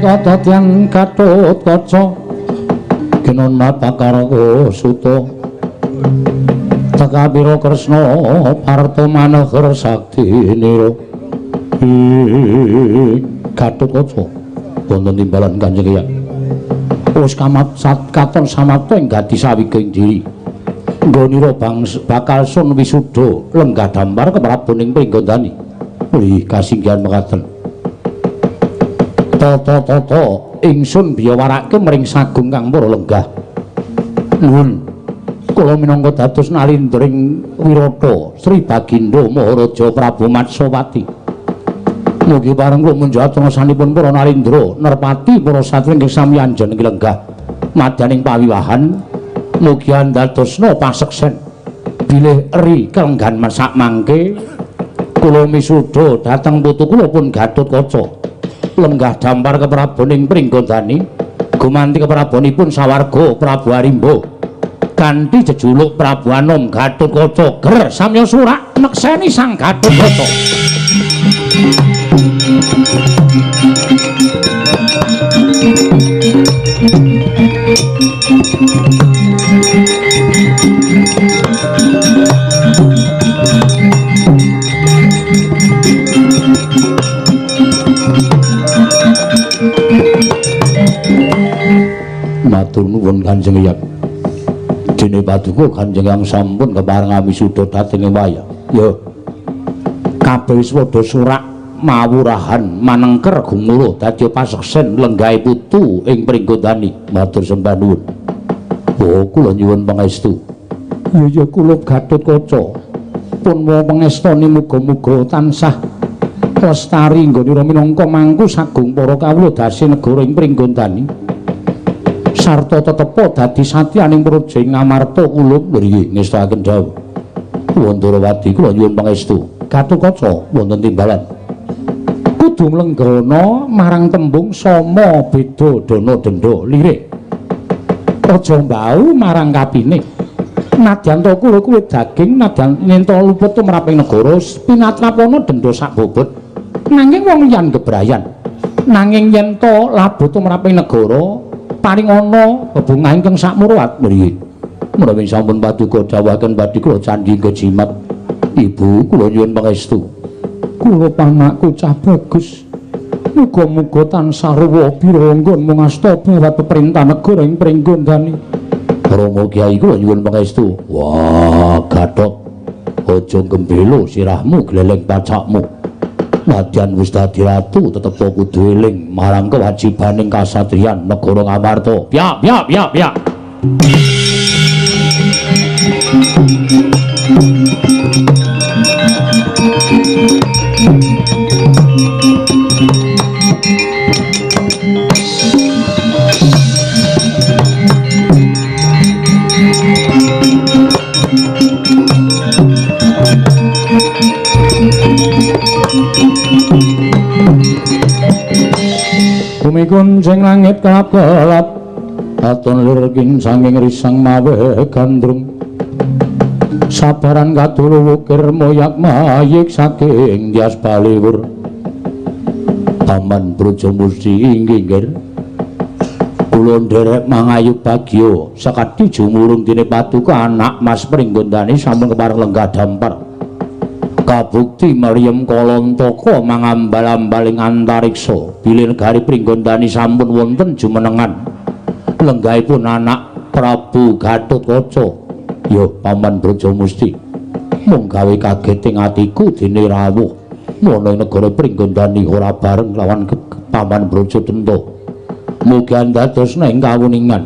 Kadadian Gatotkaca kinon mapakara suta Takabira Kresna parta manahara sakti nira Gatotkaca wonten timbalan Kanjeng Hyang wis katon samapta ing gati sawiking diri nggonira bakal sun wisuda lenggah dampar keprabuning Pringgodani uli kasinggihan mekaten tata ingsun biya warake mring sagung kang para lenggah nuwun kula minangka dados nalindring wirata Sri Bagindo Maharaja Prabu Matsawati mugi pareng kula munjat sanipun para nalindra nerpati para satri ingkang sami anjen lenggah madaning pawiwahan mugi andadosna paseksen bilih eri kalenggan sak mangke kula misuda dhateng putu kula pun Gatotkaca lenggah dampar kepraboning Pringgodani gumanti keprabonipun sawarga Prabu Arimba kanthi jejuluk Prabu Anom Gatotkaca ger samya surak nekseni sang Gatotkaca. Matur nuwun Kanjeng Hyang. Dene paduka Kanjeng Hyang sampun kepareng wisuda dhateng wayah. Ya. Kabeh wis padha surak mawurahan manengker gumula dadi paseksen lenggahe putu ing Pringgodani. Matur sembah nuwun. Oh, kula nyuwun pangestu. Ya kula Gatotkaca pun mawa pangestani muga-muga tansah lestari nggonira minangka mangku sagung para kawula dasi negara ing Pringgodani. Sarta tetepa dadi satyaning praja ing Ngamarta kula mriki ngestakaken dawuh. Wandrawati kula nyuwun pangestu. Gatotkaca wonten timbalan. Kudu mlenggana marang tembung sama beda dana denda lirik. Aja mbau marang kapine. Nadyan to kula kuwi daging nadyan nyenta luput tumraping negara pinatrapana denda sak bobot. Nanging wong liyan gebrayan. Nanging yen to labuh tumraping negara paring ana bebungah ingkang sakmurat mriki. Menawi sampun paduka dawuhaken badhe kula candhi kejimat. Ibu kula nyuwun pangestu. Kula panakku cah bagus. Muga-muga tansah ruwa biranggon mungasta bawat peperintah negara ing Pringgodani. Rama Kyai kula nyuwun pangestu. Wah, Gatot. Aja gembelo sirahmu gleleng pacakmu. Nadyan wis dadi ratu tetep kudu eling marang kewajibaning kasatriyan negara Ngamarta. Piyak. Bumi kuncing langit kelap-kelap aton lir king sanging risang mawe gandrung sabaran kadulu wukir moyak mayik saking Dias Baliwur Paman Brojo Musti inggir kula nderek mangayu bagya sakati jumurung dene paduka anak Mas Pringgondani sampun kepareng lenggah dampar kabukti Maryam Kalontaka mangambal-ambaling antariksa bilih negari Pringgondani sampun wonten jumenengan lenggahipun anak Prabu Gatotkaca ya Paman Brojo Musti mung gawe kageting atiku dene rawuh ana negara Pringgondani ora bareng lawan Paman Brojo Tento mugi andadosna ing kawuningan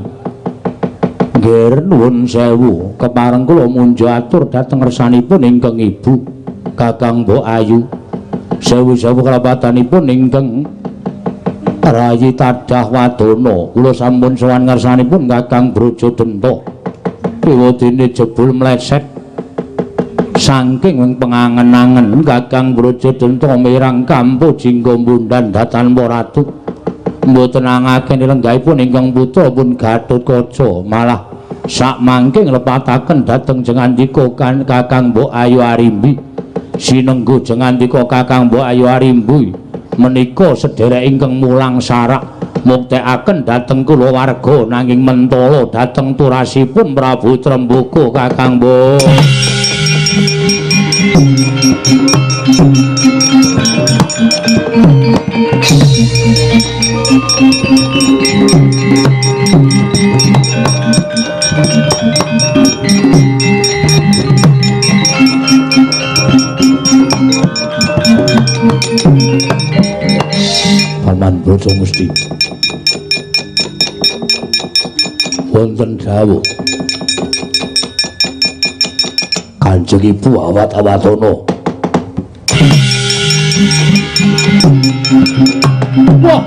nggih nuwun sewu kepareng kula munjo atur dhateng resanipun ingkang ibu Kakang Mbok Ayu sewu-sewu kelapatanipun ingkang Rayi Tadah Wadana kula sampun sowan ngarsanipun Kakang Brojo Tento wiwodene jebul mleset saking pengangen-angen Kakang Brojo Tento mirang kampo jingga mbundan datan Ratu mboten nangaken lenggahipun ingkang putra pun Gatotkaca malah sak mangke nglepataken dhateng jengandika Kakang Mbok Ayu Arimbi sinengguh jengandika Kakang Mbok Ayu Arimbi menika sedherek ingkang mulang sarak muktekaken dhateng kulawarga nanging mentala dhateng turasipun Prabu Tremboko Kakang Mbok Paman Brojo Musti wonten dawuh Kanjeng Ibu awat-awatono wah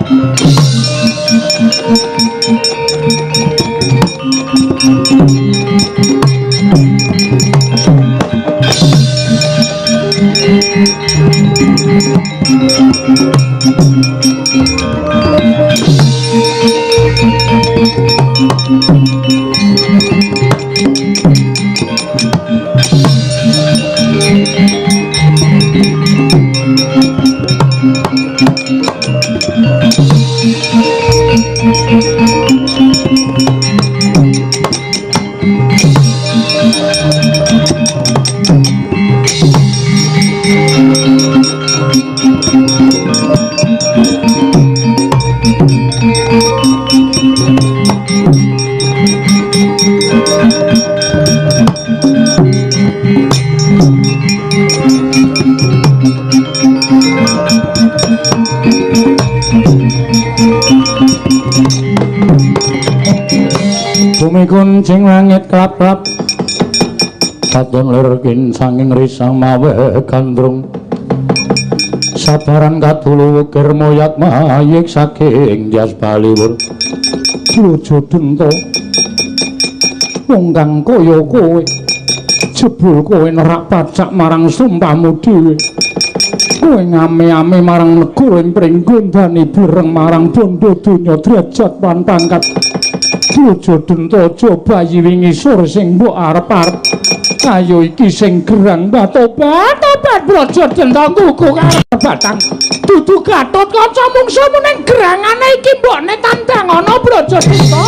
bumi kuncing langit klap-klap katon lir kinsanging risang mawe gandrung sabaran kadulu wukir moyak mayik saking Dias Baliwur Brojo Tento wong kang kaya kowe jebul kowe nerak pacak marang sumpahmu dhewe kowe ngame-ame marang negara ing Pringgondani bareng marang bondo donya derajat lan pangkat Brojo Tento coba yiwingi sur sing mbok arep-arep ayo iki sing gerang batobat Brojo Tento kuku karo batang dudu Gatotkaca mungsu ning gerangane iki mbokne tandang ana Brojo Tento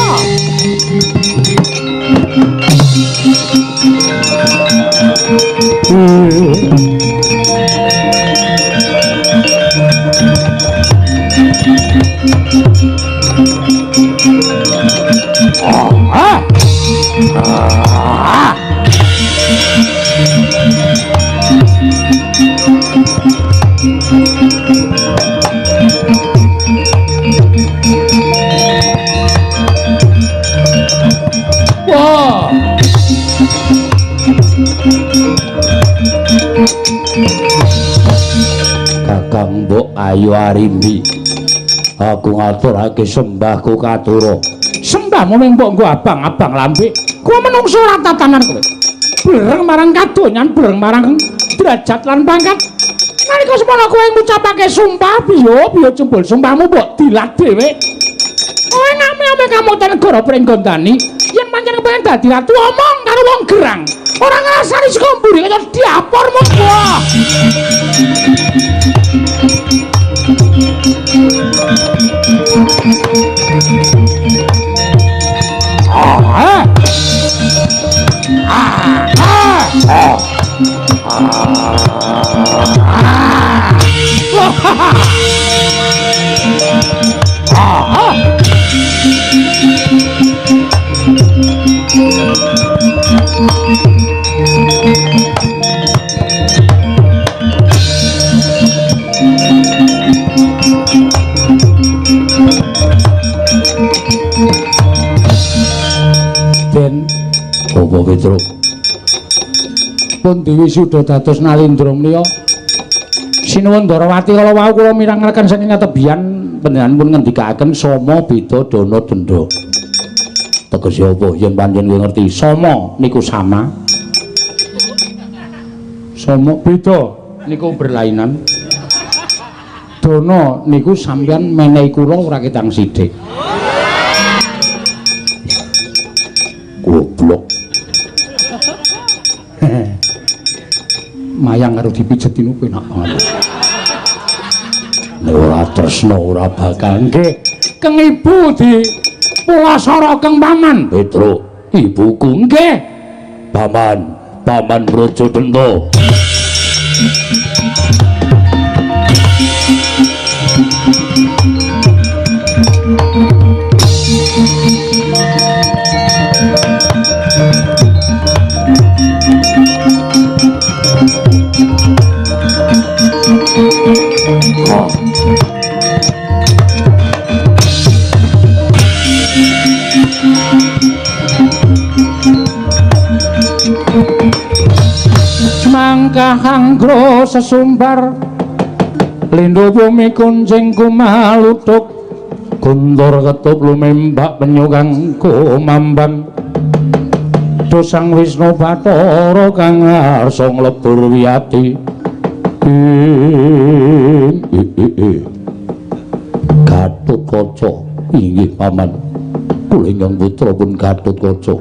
Kakang Mbok Ayu Arimbi aku ngaturake sembahku katura sembahmu ming mbok nggo abang-abang lambe kowe menungso ora tatanan kowe bareng marang kadonyan bareng marang derajat lan pangkat nalika semono kowe ngucapake sumpah biyo jembul sumpahmu mbok dilat dhewe kowe ngame-ame kamu ten negara Pringgondani yen pancen kepengin dadi ratu omong karo wong gerang Ora ngrasani saka mburi kaya diapor monggo. Den apa Petro pun Dewi sudah dados Nalindra menika sinuwun Darawati kala wau kula mirangaken saking katebian panjenengan pun ngendikaken sama beda dana denda tegese apa yen panjenengan ngerti sama niku sama beda niku berlainan dana niku sampeyan menehi kula ora ketang sithik goblok mayang karo dipijeti niku enak banget nek ora tresna ora bakal nggih keng ibu di pulasara keng paman Petro ibuku nggih paman Brajadenta Mangkah anggro sesumbar lindhu bumi kuncing kumalutuk guntur ketup lumembak penyukang kumambang dosang Wisnu Bathara kang arsa nglebur wiyati Gatotkaca inggih paman kula ingkang putra pun Gatotkaca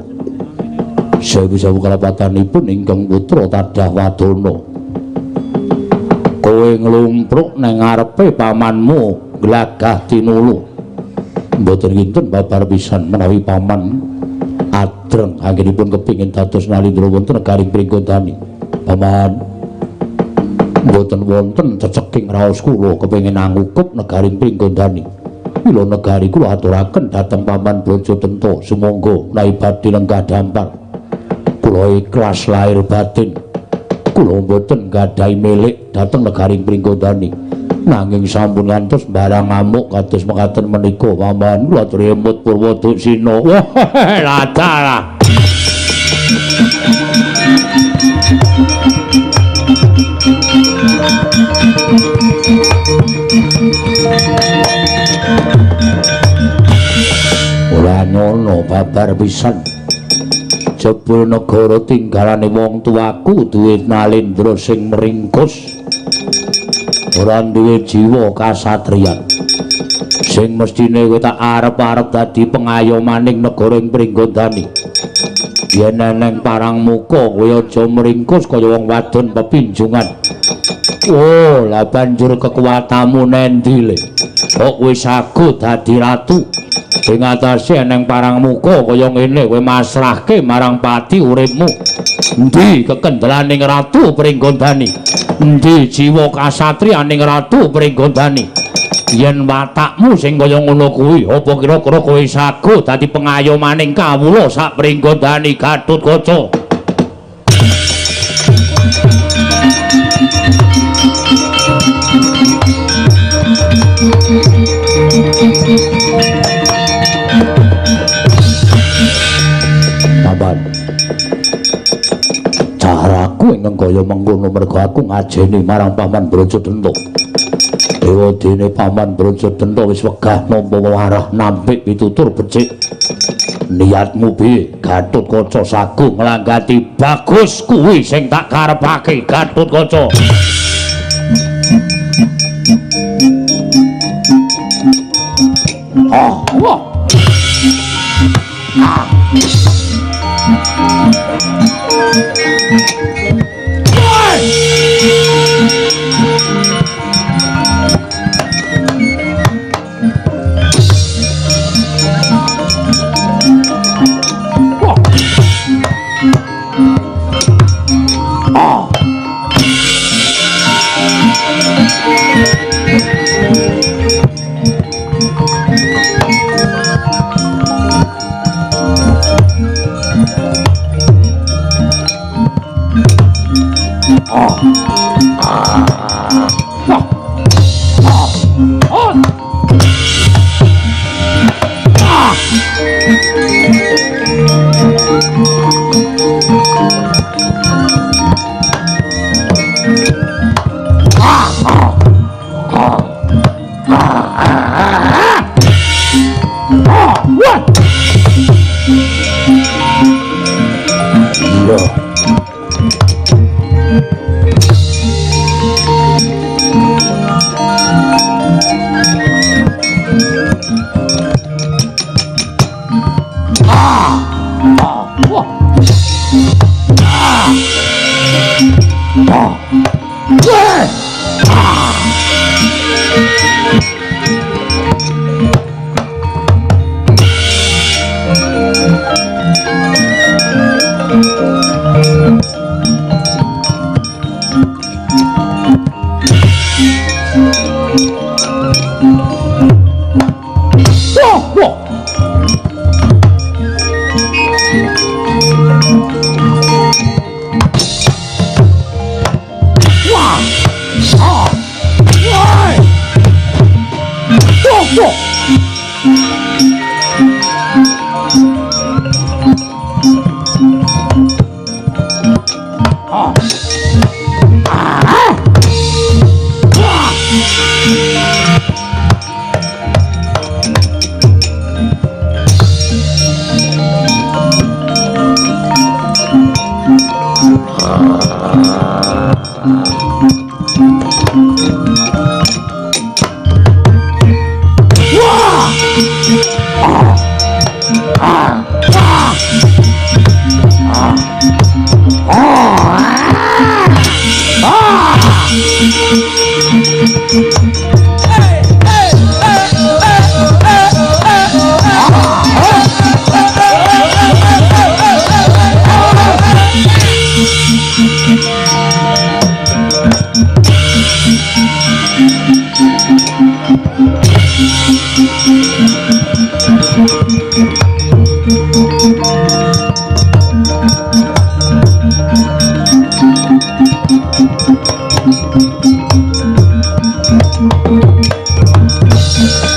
sewu-sewu kalapatanipun ingkang putra tadah wadana kowe nglumpruk nang ngarepe pamanmu glagah tinulu mboten kinten babar pisan menawi paman adreng anggenipun kepingin dados Nalindra wonten negaring Pringgondani paman mboten wonten ceceking raos kula kepingin angukup negaring Pringgondani kula negari kula aturaken dhateng paman Brajadenta sumangga nahi badhe lenggah dampar kula ikhlas lahir batin kula mboten gadhahi milik dhateng negaring Pringgondani nanging sampun ngantos barang ngamuk kados mekaten menika paman kula aturi emut Purwoduksina ladalah ora nyono babar pisan jebul negara tinggalane wong tuaku duwe Nalindra sing meringkus ora duwe jiwa kasatriyan sing mestine kowe tak arep-arep dadi pengayomaning negara ing Pringgondani yen neng parang muka kowe aja meringkus kaya wong wadon pepinjungan oh lah banjur kekuatanmu nendi le kok kowe sagut dadi ratu ing atase neng parang muka kaya ngene kowe masrahke marang pati uripmu endi kekendelaning ratu Pringgondani endi jiwa kasatriyaning ratu Pringgondani yen watakmu sing kaya ngono kuwi apa kira-kira kowe sagut dadi pengayomaning kawula sak Pringgondani Gatotkaca Paman caraku ingkang kaya mengkono mergo aku ngajeni marang Paman Brajadenta dewa dene Paman Brajadenta wis wegah nampa warah nampik pitutur becik niatmu piye Gatotkaca sagung nglanggati bagus kuwi sing tak karepake Gatotkaca wah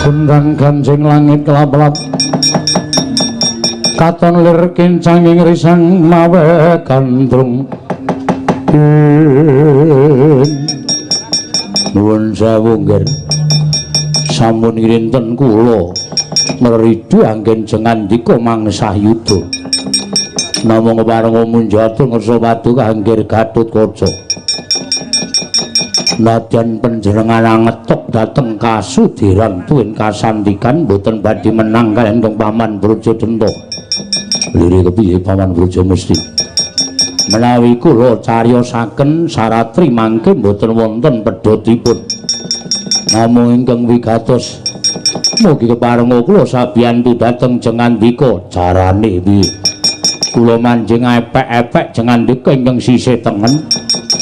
Kundang ganjing langit kelap-kelap katon lir kincang ing risang mawe gandrung nuwun sewu nggih sampun kinten kula ngridu anggen jengandika mangsah yuda namung pareng munjata ngersa padu kanggir Gatotkaca nadyan panjenengan ngetok dhateng kasudiran tuwin kasandikan boten badhe menang kaliyan Paman Brajadanta. Lire kepiye Paman Brajamusti? Menawi kula cariyosaken saratri mangke boten wonten pedhotipun. Namung ingkang wigatos mugi keparenga kula sabiyantu dhateng jengandika carane piye? Kula manjing epek-epek jengandika ingkang sisih tengen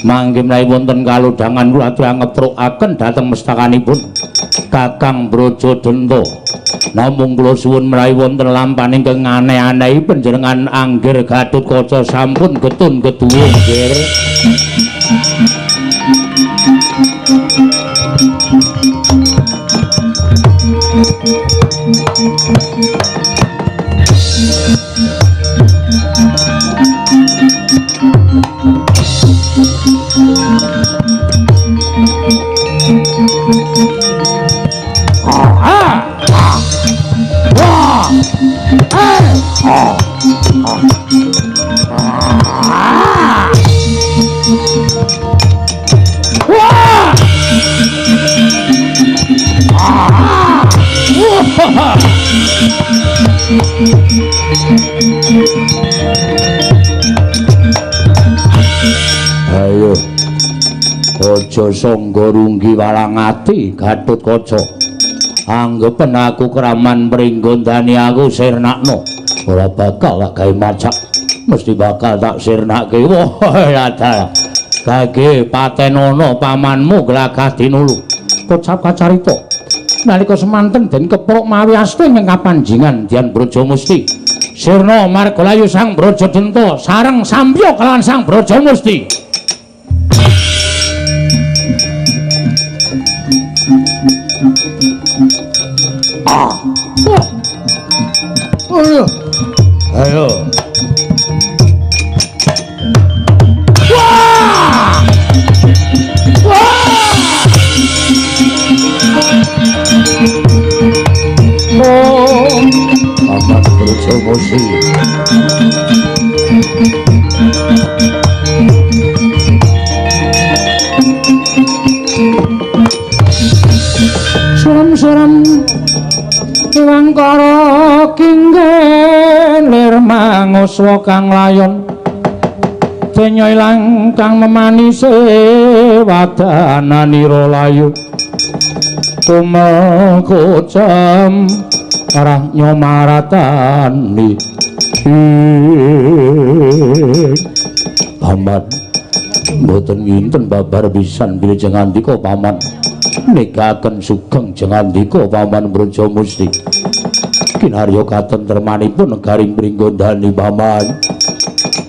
mangke menawi wonten kalodhangan kula aturi ngeprokaken dhateng mestakanipun Kakang Brajadanta. Namung kula suwun menawi wonten lampahan ingkang aneh-aneh panjenengan Anggir Gatotkaca sampun getun keduwung nggih. aja sangga runggi walang ati Gatotkaca. Anggepen aku kraman Pringgondani aku sirnakno. Ora bakal tak gawe macak. Mesti bakal tak sirnake. Wah, ada. Kage patenono pamanmu glagah tinulu. Kocap kacarita. Nalika semanten den kepruk mawi asta ing kapanjingan Dian Brajamusti. Sirna margalayu Sang Brajadenta sareng sampya kelawan Sang Brajamusti. Ayo. Ayo. Wah! Wah! Oh, amat Brajamusti. Suram-suram Wangkara kinggen lir manguswa kang layon denya ilang kang memanise wadananira layu tumekocam arah nyomaratani paman mboten nginten babar pisan bilih ngandika paman nikaken sugeng jengandika paman Brajamusti kinarya katentremanipun negaring Pringgondani paman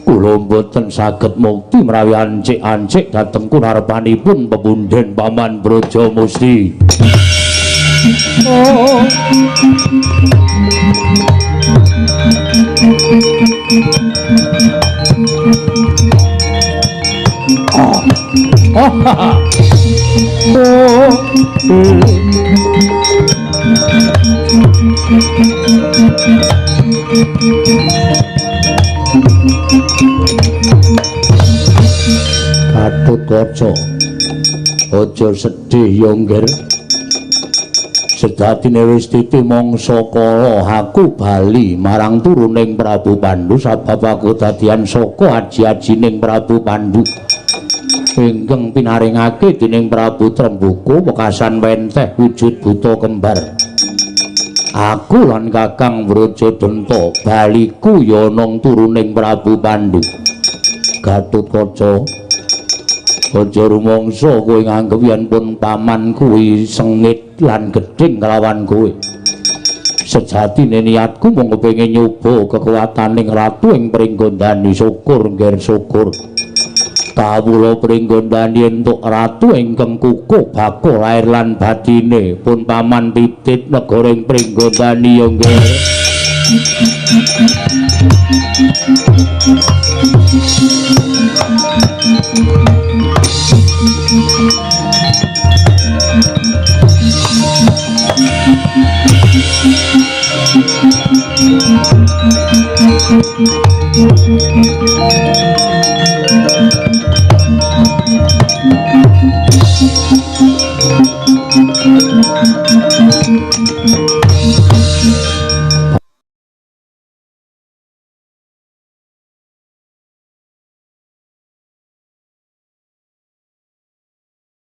kula mboten saged mukti menawi ancik-ancik dhateng kunarepanipun pepunden paman Brajamusti. Gatotkaca aja sedih ya Ngger. Sejatine wis titi mangsa kala aku bali marang turuning Prabu Pandhu sabab aku dadian saka aji-ajining Prabu Pandhu ingkang pinaringake dening Prabu Trembuku wekasan wenteh wujud buta kembar. Aku lan Kakang Brajadenta baliku ya nang turuning Prabu Pandhu. Gatotkaca aja rumangsa kowe nganggep yen pun paman kuwi sengit lan gedhing kelawan kowe. Sejatine niatku mung kepengin nyoba kekuwataning ratu ing Pringgondani. Syukur Ngger syukur. Kawula Pringgondani entuk ratu ingkang kukuh bakul lair lan batine pun paman titit negara ing Pringgondani ya Ngger.